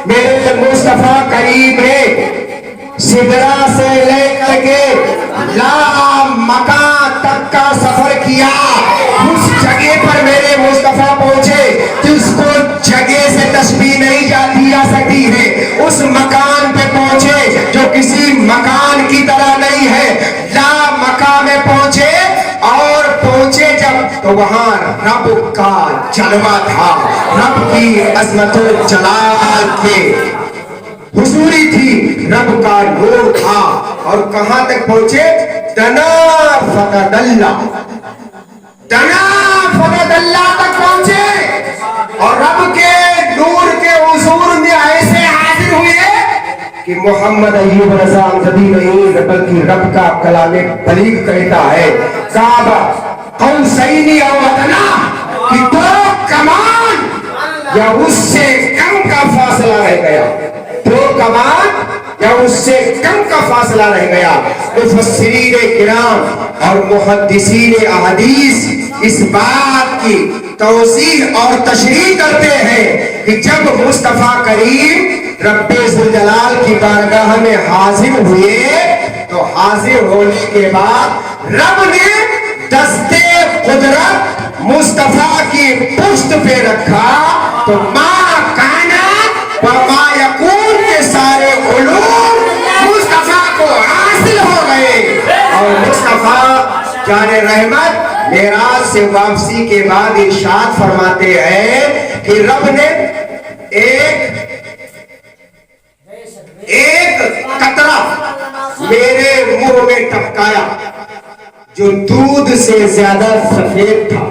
میرے مصطفیٰ کریم نے سدرا سے لے کر کے لا مکان تک کا سفر کیا. اس جگہ پر میرے مصطفیٰ پہنچے جس کو جگہ سے تشبیہ نہیں دی جا سکتی ہے. اس مکان پہ پہنچے جو کسی مکان کی طرح نہیں ہے. لا مکان میں پہنچے اور پہنچے جب تو وہاں رب کا جلوہ تھا. رب کی عظمت و جلال کے حضوری تھی. رب کا نور تھا. اور کہاں تک پہنچے؟ دنا فتدلہ تک پہنچے. اور رب کے نور کے حضور میں ایسے حاضر ہوئے کہ محمد ایوب رضا زدی نہیں بلکہ رب کا کلام بلیغ کہتا ہے کعبہ قوسین او ادنا کہ 2 کمان یا اس سے کم کا فاصلہ رہ گیا. 2 کمان یا اس سے کم کا فاصلہ رہ گیا. مفسرین کرام اور محدثین احادیث اس بات کی توضیح اور تشریح کرتے ہیں کہ جب مصطفیٰ کریم رب ذوالجلال کی بارگاہ میں حاضر ہوئے تو حاضر ہونے کے بعد رب نے دستے قدرت مصطفیٰ کی پشت پہ رکھا تو ما کانا و ما یکون کے سارے علوم مصطفیٰ کو حاصل ہو گئے. اور مصطفیٰ جان رحمت معراج سے واپسی کے بعد ارشاد فرماتے ہیں کہ رب نے ایک قطرہ میرے منہ میں ٹپکایا جو دودھ سے زیادہ سفید تھا,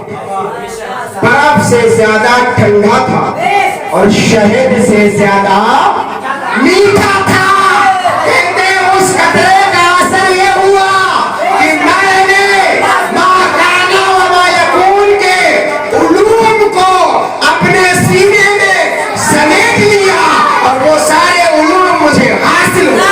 برف سے زیادہ ٹھنڈا تھا اور شہد سے زیادہ میٹھا تھا. کہتے ہیں اس قطرے کا اثر یہ ہوا کہ میں نے ما کانا و ما یکون کے علوم کو اپنے سینے میں سمیٹ لیا اور وہ سارے علوم مجھے حاصل ہوئے.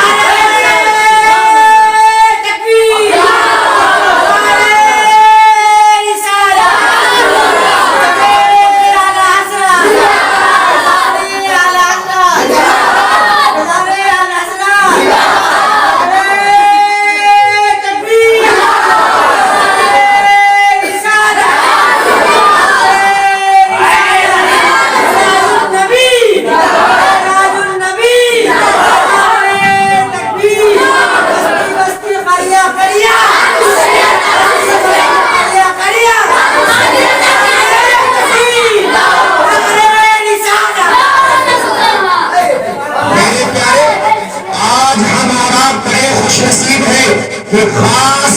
خاص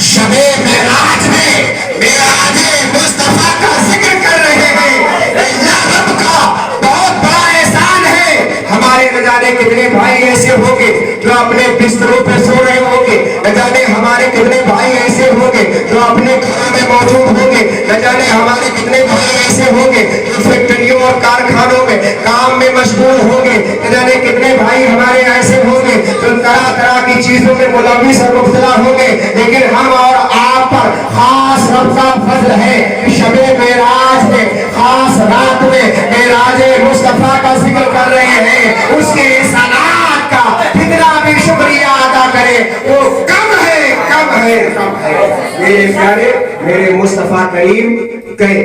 شب معراج میں معراج مصطفیٰ کا ذکر کر رہے ہیں. اللہ رب کا بہت بڑا احسان ہے. ہمارے نہ جانے کتنے بھائی ایسے ہوں گے جو اپنے بستروں پہ سو رہے ہوں گے, نہ جانے ہمارے کتنے بھائی ایسے ہوں گے جو اپنے گھروں میں موجود ہوں گے, نہ جانے ہمارے کتنے بھائی ایسے ہوں گے جو فیکٹریوں اور کارخانوں میں کام میں مشغول ہوں گے, نہ جانے کتنے بھائی ہمارے ایسے ہوں گے جو طرح طرح کی چیزوں میں ملوث اور مبتلا ہوں گے. لیکن ہم اور آپ پر خاص رب کا فضل ہے کہ شب معراج میں خاص رات میں معراج مصطفیٰ کا ذکر کر رہے ہیں. اس کے احسانات کا کتنا بھی شکریہ ادا کرے وہ کم ہے, کم ہے, کم ہے. میرے پیارے میرے مصطفیٰ کریم گئے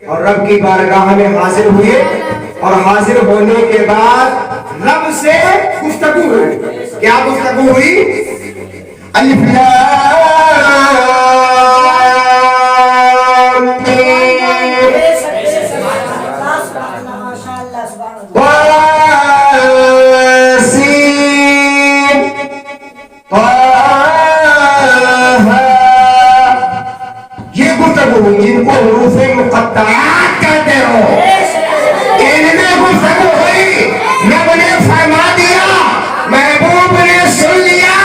اور رب کی بارگاہ میں حاضر ہوئے اور حاضر ہونے کے بعد رب سے گفتگو ہوئی. کیا گفتگو ہوئی؟ الف لام یہ گفتگو ہوئی جن کو حروف مقطعات کہتے ہو. ان میں گفتگو ہوئی. رب نے فرما دیا, محبوب نے سن لیا,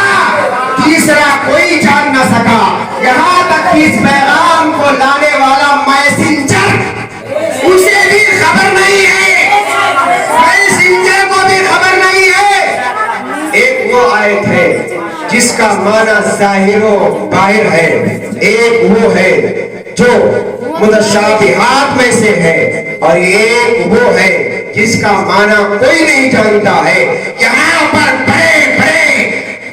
تیسرا کوئی جان نہ سکا. یہاں تک کہ اس پیغام کو لانے والا میسنجر اسے بھی خبر نہیں ہے, میسنجر کو بھی خبر نہیں ہے. ایک وہ آیت ہے جس کا کا معنی ظاہر و باہر ہے، ایک وہ ہے جو متشابہات میں سے ہے، اور ایک وہ ہے جس کا معنی کوئی نہیں جانتا ہے۔ یہاں پر بڑے بڑے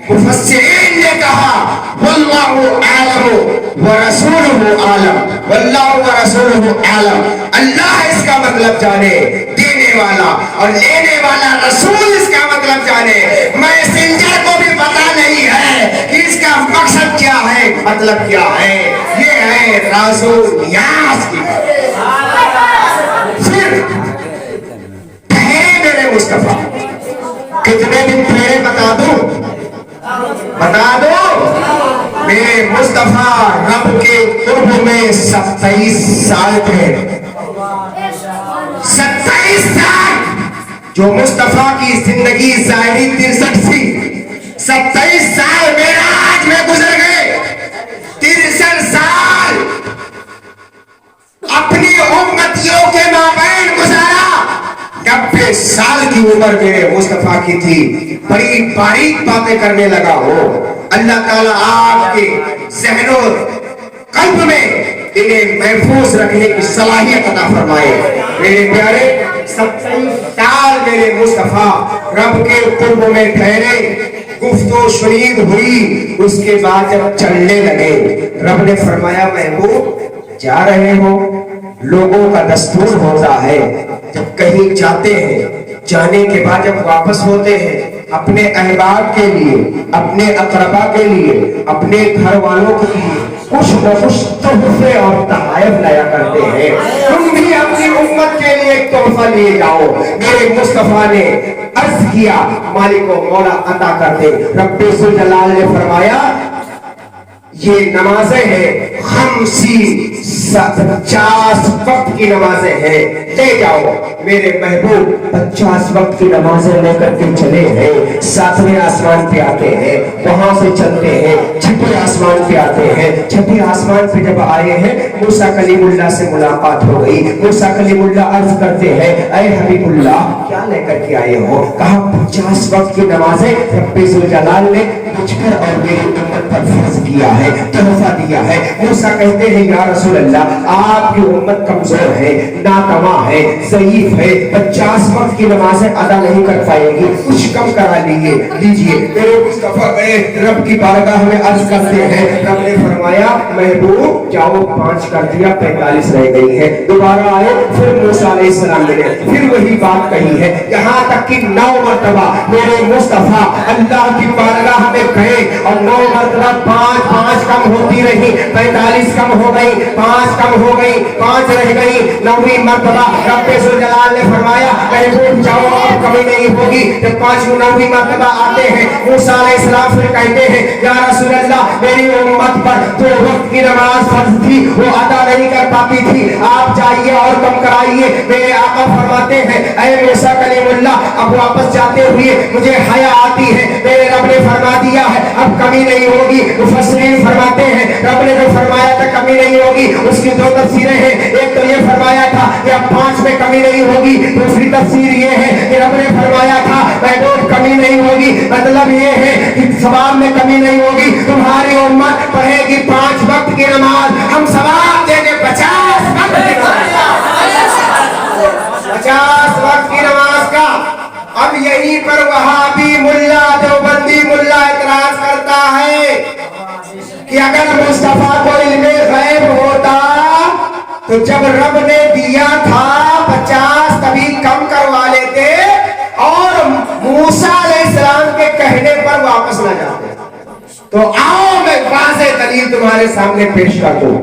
مفسرین نے کہا واللہ اعلم ورسولہ اعلم، واللہ ورسولہ اعلم، اللہ اس کا مطلب جانے، دینے والا اور لینے والا رسول اس کا مطلب جانے۔ میسنجر کو بھی پتا نہیں ہے کہ اس کا مقصد کیا ہے، مطلب کیا ہے۔ یہ ہے راز و نیاز کی بات۔ پھر ٹھہرے میرے مصطفیٰ، کتنے دن ٹھہرے بتا دوں؟ بتا دو، میرے مصطفیٰ رب کے قرب میں 27 سال تھے۔ 27 سال جو مصطفیٰ کی زندگی ظاہری 63 تھی، 27 سال میرا آج میں گزر گئے۔ 63 سال اپنی امتیوں کے مابین گزارا۔ 90 سال کی عمر میرے مصطفیٰ کی تھی۔ بڑی باریک باتیں کرنے لگا ہو، اللہ تعالیٰ آپ کے ذہن و قلب میں انہیں محفوظ رکھنے کی صلاحیت عطا فرمائے۔ میرے پیارے 27 سال میرے مصطفیٰ رب کے قرب میں ٹھہرے، گفت و شنید ہوئی۔ اس کے بعد جب چلنے لگے، رب نے فرمایا محبوب جا رہے ہو؟ لوگوں کا دستور ہوتا ہے جب کہیں جاتے ہیں، جانے کے بعد جب واپس ہوتے ہیں، اپنے احباب کے لیے، اپنے اقربا کے لیے، اپنے گھر والوں کے لیے کچھ نہ کچھ تحفے اور تحائف لایا کرتے ہیں۔ تم بھی اپنی امت کے لیے ایک تحفہ لیے جاؤ۔ میرے مصطفیٰ نے عرض کیا مالک و مولا عطا کر دے۔ رب ذوالجلال نے فرمایا یہ نمازیں ہیں، 50 وقت کی نمازیں ہیں، لے جاؤ۔ میرے محبوب 50 وقت کی نمازیں لے کر کے چلے ہیں، 7ویں آسمان پہ آتے ہیں، وہاں سے چلتے ہیں، 6ٹھے آسمان پہ آتے ہیں۔ 6ٹھے آسمان پہ جب آئے ہیں، موسیٰ کلیم اللہ سے ملاقات ہو گئی۔ موسیٰ کلیم اللہ عرض کرتے ہیں اے حبیب اللہ کیا لے کر کے آئے ہو؟ کہا 50 وقت کی نمازیں رب ذوالجلال نے مجھ پر اور میری امت پر فرض کیا ہے، تحفہ دیا ہے۔ موسیٰ کہتے ہیں یا رسول اللہ آپ کی امت کمزور ہے، ناتواں ہے، ضعیف ہے، 50 وقت کی نمازیں ادا نہیں کر پائے گی، کچھ کم کرا لیجئے۔ میرے مصطفیٰ گئے رب کی بارگاہ میں عرض کرتے ہیں، رب نے فرمایا محبوب جاؤ 5 کر دیا، 45 رہ گئی ہے۔ دوبارہ آئے، پھر موسیٰ علیہ السلام نے پھر وہی بات کہی ہے، یہاں تک کہ 9 مرتبہ میرے مصطفیٰ اللہ کی بارگاہ میں گئے اور 9 مرتبہ 5 کم ہوتی رہی، 45 کم ہو گئی، 5 کم ہو گئی، 5 رہ گئی، 9ویں مرتبہ رب ذوالجلال نے فرمایا محبوب جاؤ اب کمی نہیں ہوگی۔ جب 5ویں 9ویں مرتبہ آتے ہیں، موسیٰ علیہ السلام پھر کہتے ہیں یا رسول اللہ میری امت پر 2 وقت کی نماز فرض تھی وہ ادا نہیں کر پاتی تھی، آپ جائیے اور کم کرائیے۔ میرے آقا فرماتے ہیں اے موسیٰ کلیم اللہ اب واپس جاتے ہوئے مجھے حیا آتی ہے، میرے رب نے فرما دیا ہے اب کمی نہیں ہوگی۔ مفسرین فرماتے ہیں رب نے جو فرمایا تھا کمی نہیں ہوگی اس کی 2 تفسیریں ہیں۔ ایک تو یہ فرمایا تھا کہ اب 5 میں کمی نہیں ہوگی، دوسری تفسیر یہ ہے کہ رب نے فرمایا تھا محبوب کمی نہیں ہوگی، مطلب یہ ہے کہ ثواب میں کمی نہیں ہوگی، تمہاری امت پڑھے گی 5 وقت کی نماز، ہم ثواب دیں گے 50 وقت کی نماز، 50 وقت کی نماز کا۔ اب یہیں پر وہابی ملا دیوبندی ملا اعتراض کرتا ہے کہ اگر مصطفیٰ کو علم غیب ہوتا تو جب رب نے دیا تھا 50 کبھی کم کروا لیتے اور موسیٰ علیہ السلام کے کہنے پر واپس نہ جاتے۔ تو آؤ میں واضح دلیل تمہارے سامنے پیش کر دوں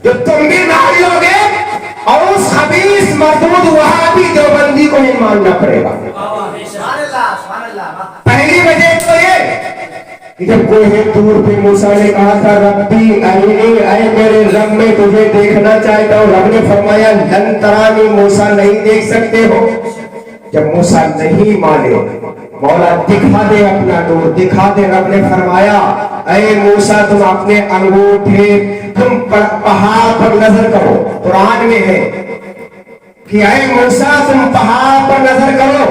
جو تم بھی مان لو گے اور اس خبیث مردود وہابی دیوبندی کو ہی ماننا پڑے گا۔ پہلی وجہ تو یہ جب کوئی طور پہ موسیٰ نے کہا تھا ربی ارنی، اے میرے رب میں تجھے دیکھنا چاہتا ہوں، رب نے فرمایا لن ترانی موسیٰ نہیں دیکھ سکتے ہو۔ جب موسیٰ نہیں مانے مولا دکھا دے اپنا نور، دکھا دے۔ رب نے فرمایا اے موسیٰ تم اپنے انگوٹھے تم پہاڑ پر نظر کرو، قرآن میں ہے کہ اے موسیٰ تم پہاڑ پر نظر کرو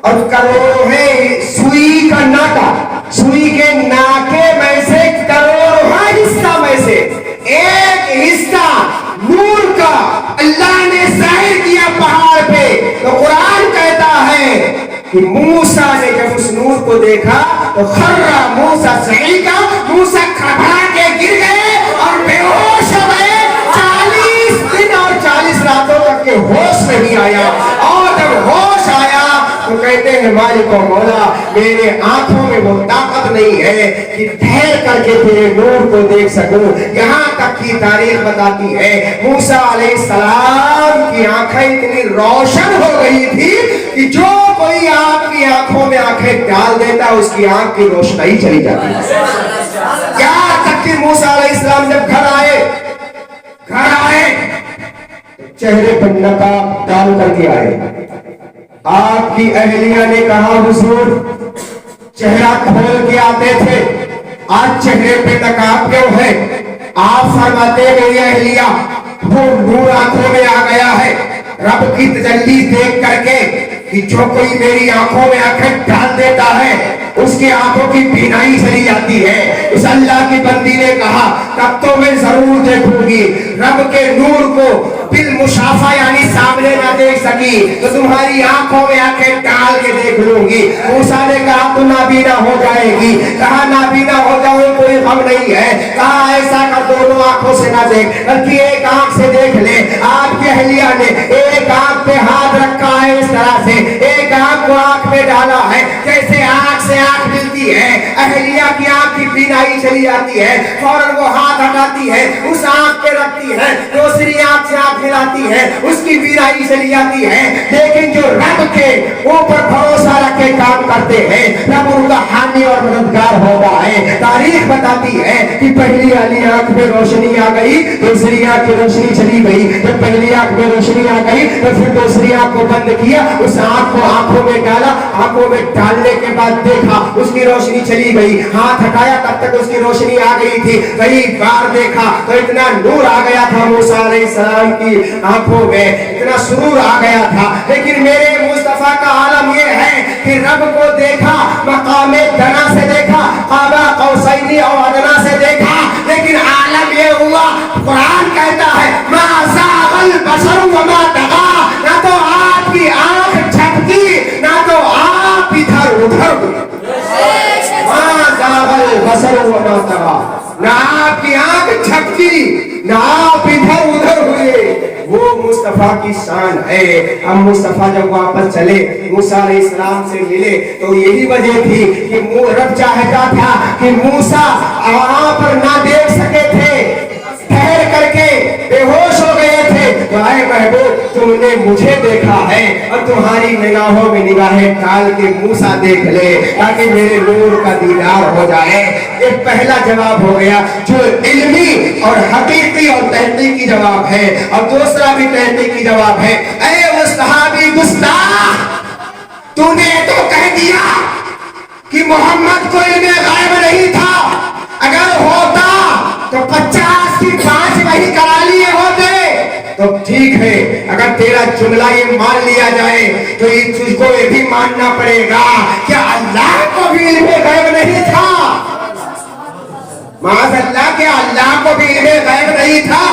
اور کرو ہے سوئی کا ناکا سوئی کے ناکے میں سے کروڑواں حصہ میں سے ایک حصہ نور کا اللہ نے ظاہر کیا پہاڑ پہ، تو قرآن کہتا ہے کہ موسیٰ نے جب اس نور کو دیکھا تو خرّ موسیٰ صعیقا، موسیٰ گھبرا کے گر گئے اور بے ہوش ہو گئے، 40 دن اور 40 راتوں تک کے ہوش نہیں آیا، اور جب ہوش آیا تو کہتے ہیں مالک و مولا میرے آنکھوں میں وہ طاقت نہیں ہے کہ ٹھہر کر کے تیرے نور کو دیکھ سکوں۔ یہاں تک کی تاریخ بتاتی ہے موسیٰ علیہ السلام کی آنکھیں اتنی روشن ہو گئی تھی کہ جو کوئی آپ کی آنکھوں میں آنکھیں ڈال دیتا اس کی آنکھ کی روشنائی چلی جاتی ہے۔ یہاں تک کہ موسیٰ علیہ السلام جب گھر آئے چہرے پر نقاب ڈال کر کے آئے، آپ کی اہلیہ نے کہا حضور چہرہ کھول کے آتے تھے، آج چہرے پہ نقاب کیوں ہے؟ آپ فرماتے میری اہلیہ وہ نور آنکھوں میں آ گیا ہے، رب کی تجلی دیکھ کر کے کہ جو کوئی میری آنکھوں میں آنکھیں ڈال دیتا ہے اس کی آنکھوں کی بینائی چلی جاتی ہے۔ اس اللہ کی بندی نے کہا تب تو میں ضرور دیکھوں گی، رب کے نور کو بالمشافہ یعنی سامنے نہ دیکھ سکی تو تمہاری آنکھوں میں آنکھیں ڈال کے دیکھ لوں گی۔ موسیٰ نے کہا تو نابینا ہو جائے گی، کہا نابینا ہو جاؤ کوئی غم نہیں ہے، کہا ایسا کر دونوں آنکھوں سے نہ دیکھ بلکہ ایک آنکھ سے دیکھ لے۔ آپ کی اہلیہ نے ایک آنکھ پہ ہاتھ رکھا ہے اس طرح سے، ایک آنکھ کو آنکھ میں ڈالا ہے، جیسے آنکھ سے آنکھ ملتی ہے اہلیہ کی آنکھ کی بینائی چلی جاتی ہے، فوراً وہ ہاتھ ہٹاتی ہے اس آنکھ پہ رکھتی ہے، دوسری آنکھ سے آنکھ ملاتی ہے اس کی بینائی چلی جاتی ہے۔ لیکن جو رب کے اوپر بھروسہ رکھ کے کام کرتے ہیں رب ان کا حامی اور مددگار ہوتا ہے۔ تاریخ بتاتی ہے کہ پہلی والی آنکھ میں روشنی آ گئی، دوسری آنکھ کی روشنی چلی گئی، جب پہلی آنکھ میں روشنی آ گئی تو پھر دوسری آنکھ کو بند کیا، اس آنکھ کو آنکھوں میں ڈالا، آنکھوں میں ڈالنے کے بعد دیکھا اس کی روشنی چلی گئی، ہاتھ ہٹایا تب تک اس کی روشنی آ گئی تھی، کئی بار دیکھا تو اتنا نور آ گیا تھا موسیٰ علیہ السلام کی آنکھوں میں، اتنا سرور آ گیا تھا۔ لیکن میرے مصطفیٰ کا عالم یہ ہے کہ رب کو دیکھا، مقام دنا سے دیکھا، قاب قوسین اور ادنا سے دیکھا، لیکن عالم یہ ہوا قرآن کہتا ہے ما زاغ البصر وما طغى، نہ تو آپ کی آنکھ جھپکی نہ تو آپ ادھر ادھر ہوئے، ما زاغ البصر وما طغى، نہ آپ کی آنکھ جھپکی نہ آپ ادھر ادھر ہوئے۔ وہ مصطفیٰ کی شان ہے۔ ہم مصطفیٰ جب واپس چلے موسیٰ علیہ السلام سے ملے تو یہی وجہ تھی کہ رب چاہتا تھا کہ موسیٰ وہاں پر نہ دیکھ سکے تھے، ٹھہر کر کے بے ہوش ہو گئے تھے، تو اے محبوب تم نے مجھے دیکھا ہے اور تمہاری نگاہوں میں نگاہیں ڈال کے موسیٰ دیکھ لے تاکہ میرے نور کا دیدار ہو جائے۔ یہ پہلا جواب ہو گیا جو علمی اور حقیقی اور تحقیقی جواب ہے، اور دوسرا بھی تحقیقی جواب ہے۔ اے وہ صحابی گستاخ، تو نے تو کہہ دیا کہ محمد کو علم غیب نہیں تھا، اگر ہوتا تو 50 کی 5 وحی کرا لیے ہوتے تو ٹھیک ہے، اگر تیرا جملہ یہ مان لیا جائے تو یہ تجھ کو یہ بھی ماننا پڑے گا کہ اللہ کو بھی علم غیب نہیں تھا۔ معاذ اللہ کہ اللہ کو بھی علم غیب نہیں تھا،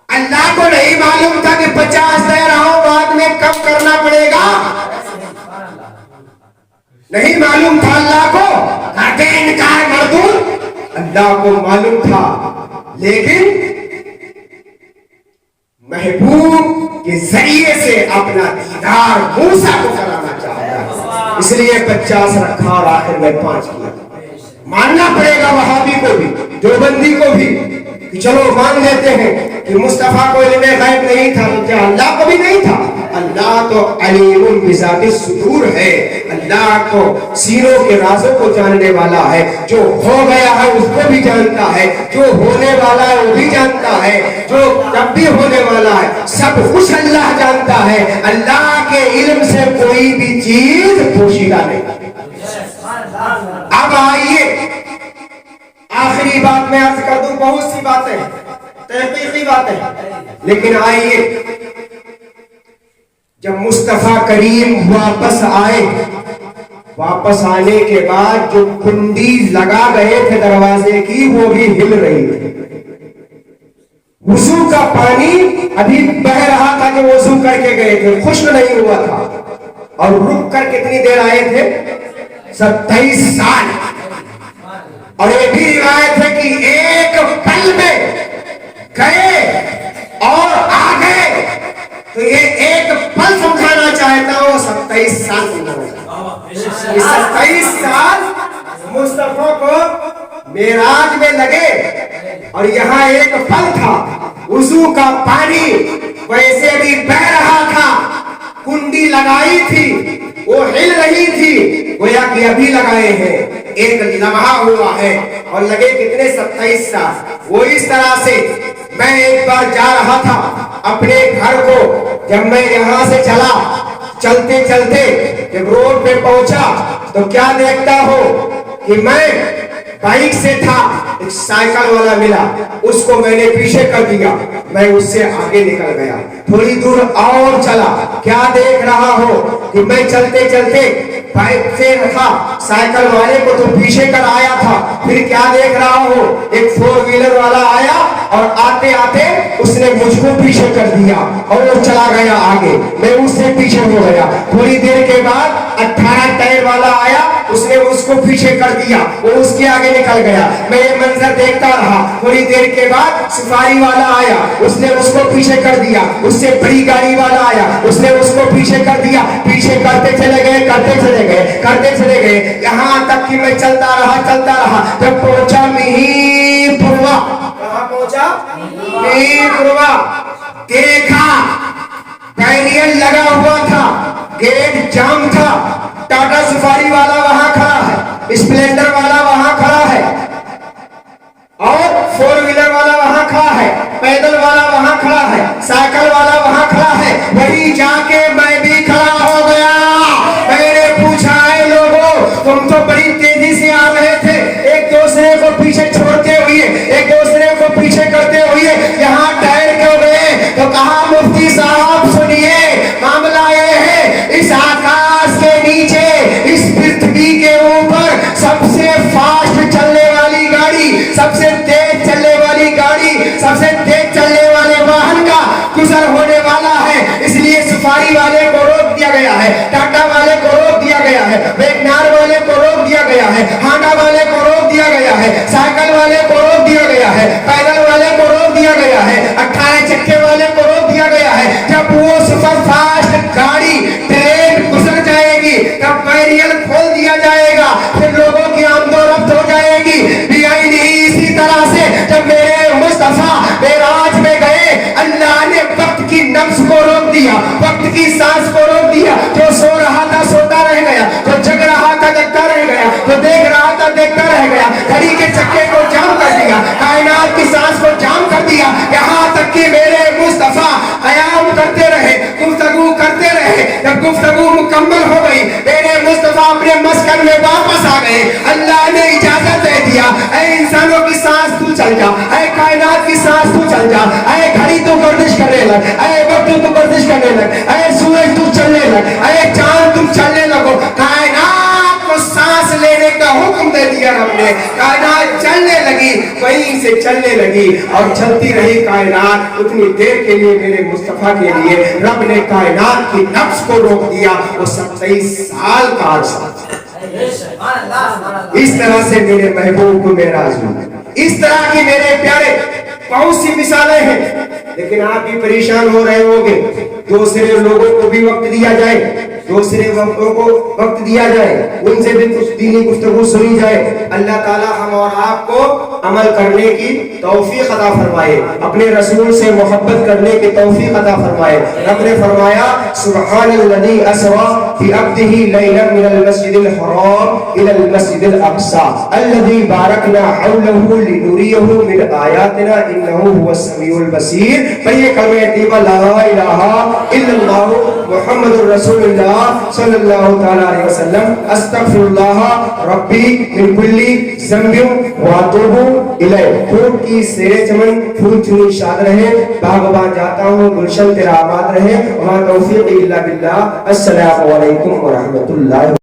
اللہ کو نہیں معلوم تھا کہ 50 دے رہا ہوں بعد میں کم کرنا پڑے گا، نہیں معلوم تھا اللہ کو، کہتے انکار مردود، اللہ کو معلوم تھا، لیکن محبوب کے ذریعے سے اپنا دیدار موسیٰ کو کرانا چاہتا، اس لیے 50 رکھا اور آخر میں 5 کیا۔ ماننا پڑے گا وہابی کو بھی، دیوبندی کو بھی، کہ چلو مان لیتے ہیں کہ مصطفیٰ کو علم غیب نہیں تھا، تو کیا اللہ کو بھی نہیں تھا؟ اللہ تو علیم بذات الصدور ہے، اللہ کو سینوں کے رازوں کو جاننے والا ہے، جو ہو گیا ہے اس کو بھی جانتا ہے، جو ہونے والا ہے وہ بھی جانتا ہے، جو جب بھی ہونے والا ہے سب کچھ اللہ جانتا ہے۔ اللہ کے علم سے کوئی بھی چیز پوشیدہ نہیں۔ اب آئیے آخری بات میں عرض کر دوں، بہت سی باتیں تحقیقی باتیں، لیکن آئیے جب مصطفیٰ کریم واپس آئے واپس آنے کے بعد جو کنڈی لگا گئے تھے دروازے کی وہ بھی ہل رہی تھی. وضو کا پانی ابھی بہ رہا تھا جو وضو کر کے گئے تھے, خشک نہیں ہوا تھا. اور رک کر کتنی دیر آئے تھے؟ 27 سال. اور یہ بھی روایت ہے کہ ایک پل میں گئے اور آ گئے. تو یہ ایک پل سمجھانا چاہتا ہوں, 27 سال سمجھانا چاہتا ہوں. 27 سال مصطفیٰ کو معراج میں لگے اور یہاں ایک پل تھا. وضو کا پانی ویسے بھی بہ رہا تھا, کنڈی لگائی تھی وہ ہل رہی تھی, گویا کہ ابھی لگائے ہیں, ایک لمحہ ہوا ہے اور لگے کتنے 27 سال. وہ اس طرح سے میں ایک بار جا رہا تھا اپنے گھر کو, جب میں یہاں سے چلا چلتے چلتے جب روڈ پہ پہنچا تو کیا دیکھتا ہوں کہ میں بائک سے تھا, ایک سائیکل والا ملا, اس کو میں نے پیچھے کر دیا, میں اس سے آگے نکل گیا. تھوڑی دور اور چلا, کیا دیکھ رہا ہو کہ میں چلتے چلتے بائک سے تھا, سائیکل والے کو تو پیچھے کر آیا تھا. پھر کیا دیکھ رہا ہو, ایک 4 ویلر والا آیا اور آتے آتے اس نے مجھ کو پیچھے کر دیا اور وہ چلا گیا آگے, میں اس سے پیچھے ہو گیا. تھوڑی دیر کے بعد 18 ٹائر والا آیا, اس نے اس کو پیچھے کر دیا, وہ اس کے آگے نکل گیا. میں یہ منظر دیکھتا رہا. تھوڑی دیر کے بعد سفاری والا آیا, اس نے اس کو پیچھے کر دیا. اس سے بڑی گاڑی والا آیا, اس نے اس کو پیچھے کر دیا. پیچھے کرتے چلے گئے, کرتے چلے گئے, کرتے چلے گئے, یہاں تک کہ میں چلتا رہا. جب پہنچا مہیر پوروا, کہاں پہنچا؟ مہیر پوروا. دیکھا بیریر لگا ہوا تھا, گیٹ جام تھا. ٹاٹا سفاری والا وہاں کھڑا ہے, اسپلینڈر والا وہاں کھڑا ہے, اور 4 ویلر والا وہاں کھڑا ہے, پیدل والا وہاں کھڑا ہے, سائیکل والا وہاں کھڑا ہے. وہی جا کے میں بھی کھڑا ہو گیا. میں نے پوچھا, اے لوگوں تم تو بڑی تیزی سے آ رہے تھے, ایک دوسرے کو پیچھے چھوڑتے ہوئے, ایک دوسرے کو پیچھے کرتے ہوئے یہاں ٹائر کیوں گئے؟ تو کہا مفتی صاحب سنیے, معاملہ یہ ہے, اس آکاش کے نیچے, اس پرتھوی کے اوپر سب سے فاسٹ چلنے والی گاڑی, سب سے تیز چلنے والی گاڑی, سب سے تیز چلنے والے واہن کا گزر ہونے والا ہے. اس لیے سفاری والے کو روک دیا گیا ہے, ٹاٹا والے کو روک دیا گیا ہے, ویگنار والے کو روک دیا گیا ہے, ہانڈا والے کو روک دیا گیا ہے, سائیکل والے کو روک دیا گیا ہے, پیدل والے کو روک دیا گیا ہے, 18 چکے والے کو روک دیا گیا ہے. جب وہ سپر فاسٹ گاڑی ٹرین گزر جائے گی تب بیریئر کھول دیا جائے گا, پھر لوگوں کی آمد و رفت ہو جائے گی. اسی طرح سے جب میرے مصطفیٰ معراج میں گئے, اللہ نے وقت کی نفس کو روک دیا, وقت کی سانس کو روک دیا. جو سو رہا تھا سوتا رہ گیا, جو جگ رہا تھا جگتا رہ گیا, جو دیکھ رہا تھا دیکھتا رہ گیا. گھڑی کے چکے کو جام کر دیا, کائنات کی سانس کو جام کر دیا, یہاں تک کہ میرے مصطفیٰ قیام کرتے رہے, گفتگو کرتے رہے. جب گفتگو مکمل ہو گئی, میرے مصطفیٰ اپنے مسکن میں واپس آ گئے. اللہ نے اجازت دے دیا, اے انسانوں کی سانس تو چل جا, اے کائنات کی سانس تو چل جا, اے گھڑی تو گردش کرنے لگ, اے وقت تو گردش کرنے لگ, اے سورج تو چلنے لگ, اے چاند تم چلنے لگو. کائنات کو سانس لینے کا حکم دے دیا رب نے, کائنات چلنے لگی, وہیں سے چلنے لگی اور چلتی رہی کائنات. اتنی دیر کے لیے میرے مصطفیٰ کے لیے رب نے کائنات کی نفس کو روک دیا, وہ 27 سال کا عرصہ. اس طرح سے میرے محبوب کو معراج ہوا. اس طرح کی میرے پیارے بہت سی مثالیں ہیں, لیکن آپ بھی پریشان ہو رہے ہوں گے. دوسرے لوگوں کو بھی وقت دیا جائے, دوسرے لوگوں کو وقت دیا جائے, ان سے بھی کچھ دینی گفتگو سنی جائے. اللہ تعالی ہم اور آپ کو عمل کرنے کی توفیق عطا فرمائے, اپنے رسول سے محبت کرنے کی توفیق عطا فرمائے. رب نے فرمایا سبحان الذی اسری بعبدہ لیلا من المسجد الحرام الى المسجد الاقصى الذی بارکنا حولہ لنریہ من آیاتنا انہ هو السمیع البصیر. پڑھیے کلمہ طیبہ لا الہ الا اللہ محمد رسول اللہ صلی اللہ تعالی علیہ وسلم. استغفر اللہ ربی من کل ذنب واتوب الیہ. پھول کی سیر چمن پھول چنی شاد رہے, باغبان جاتا ہوں گلشن تیرا آباد رہے. وما توفیق الا باللہ. السلام علیکم ورحمۃ اللہ.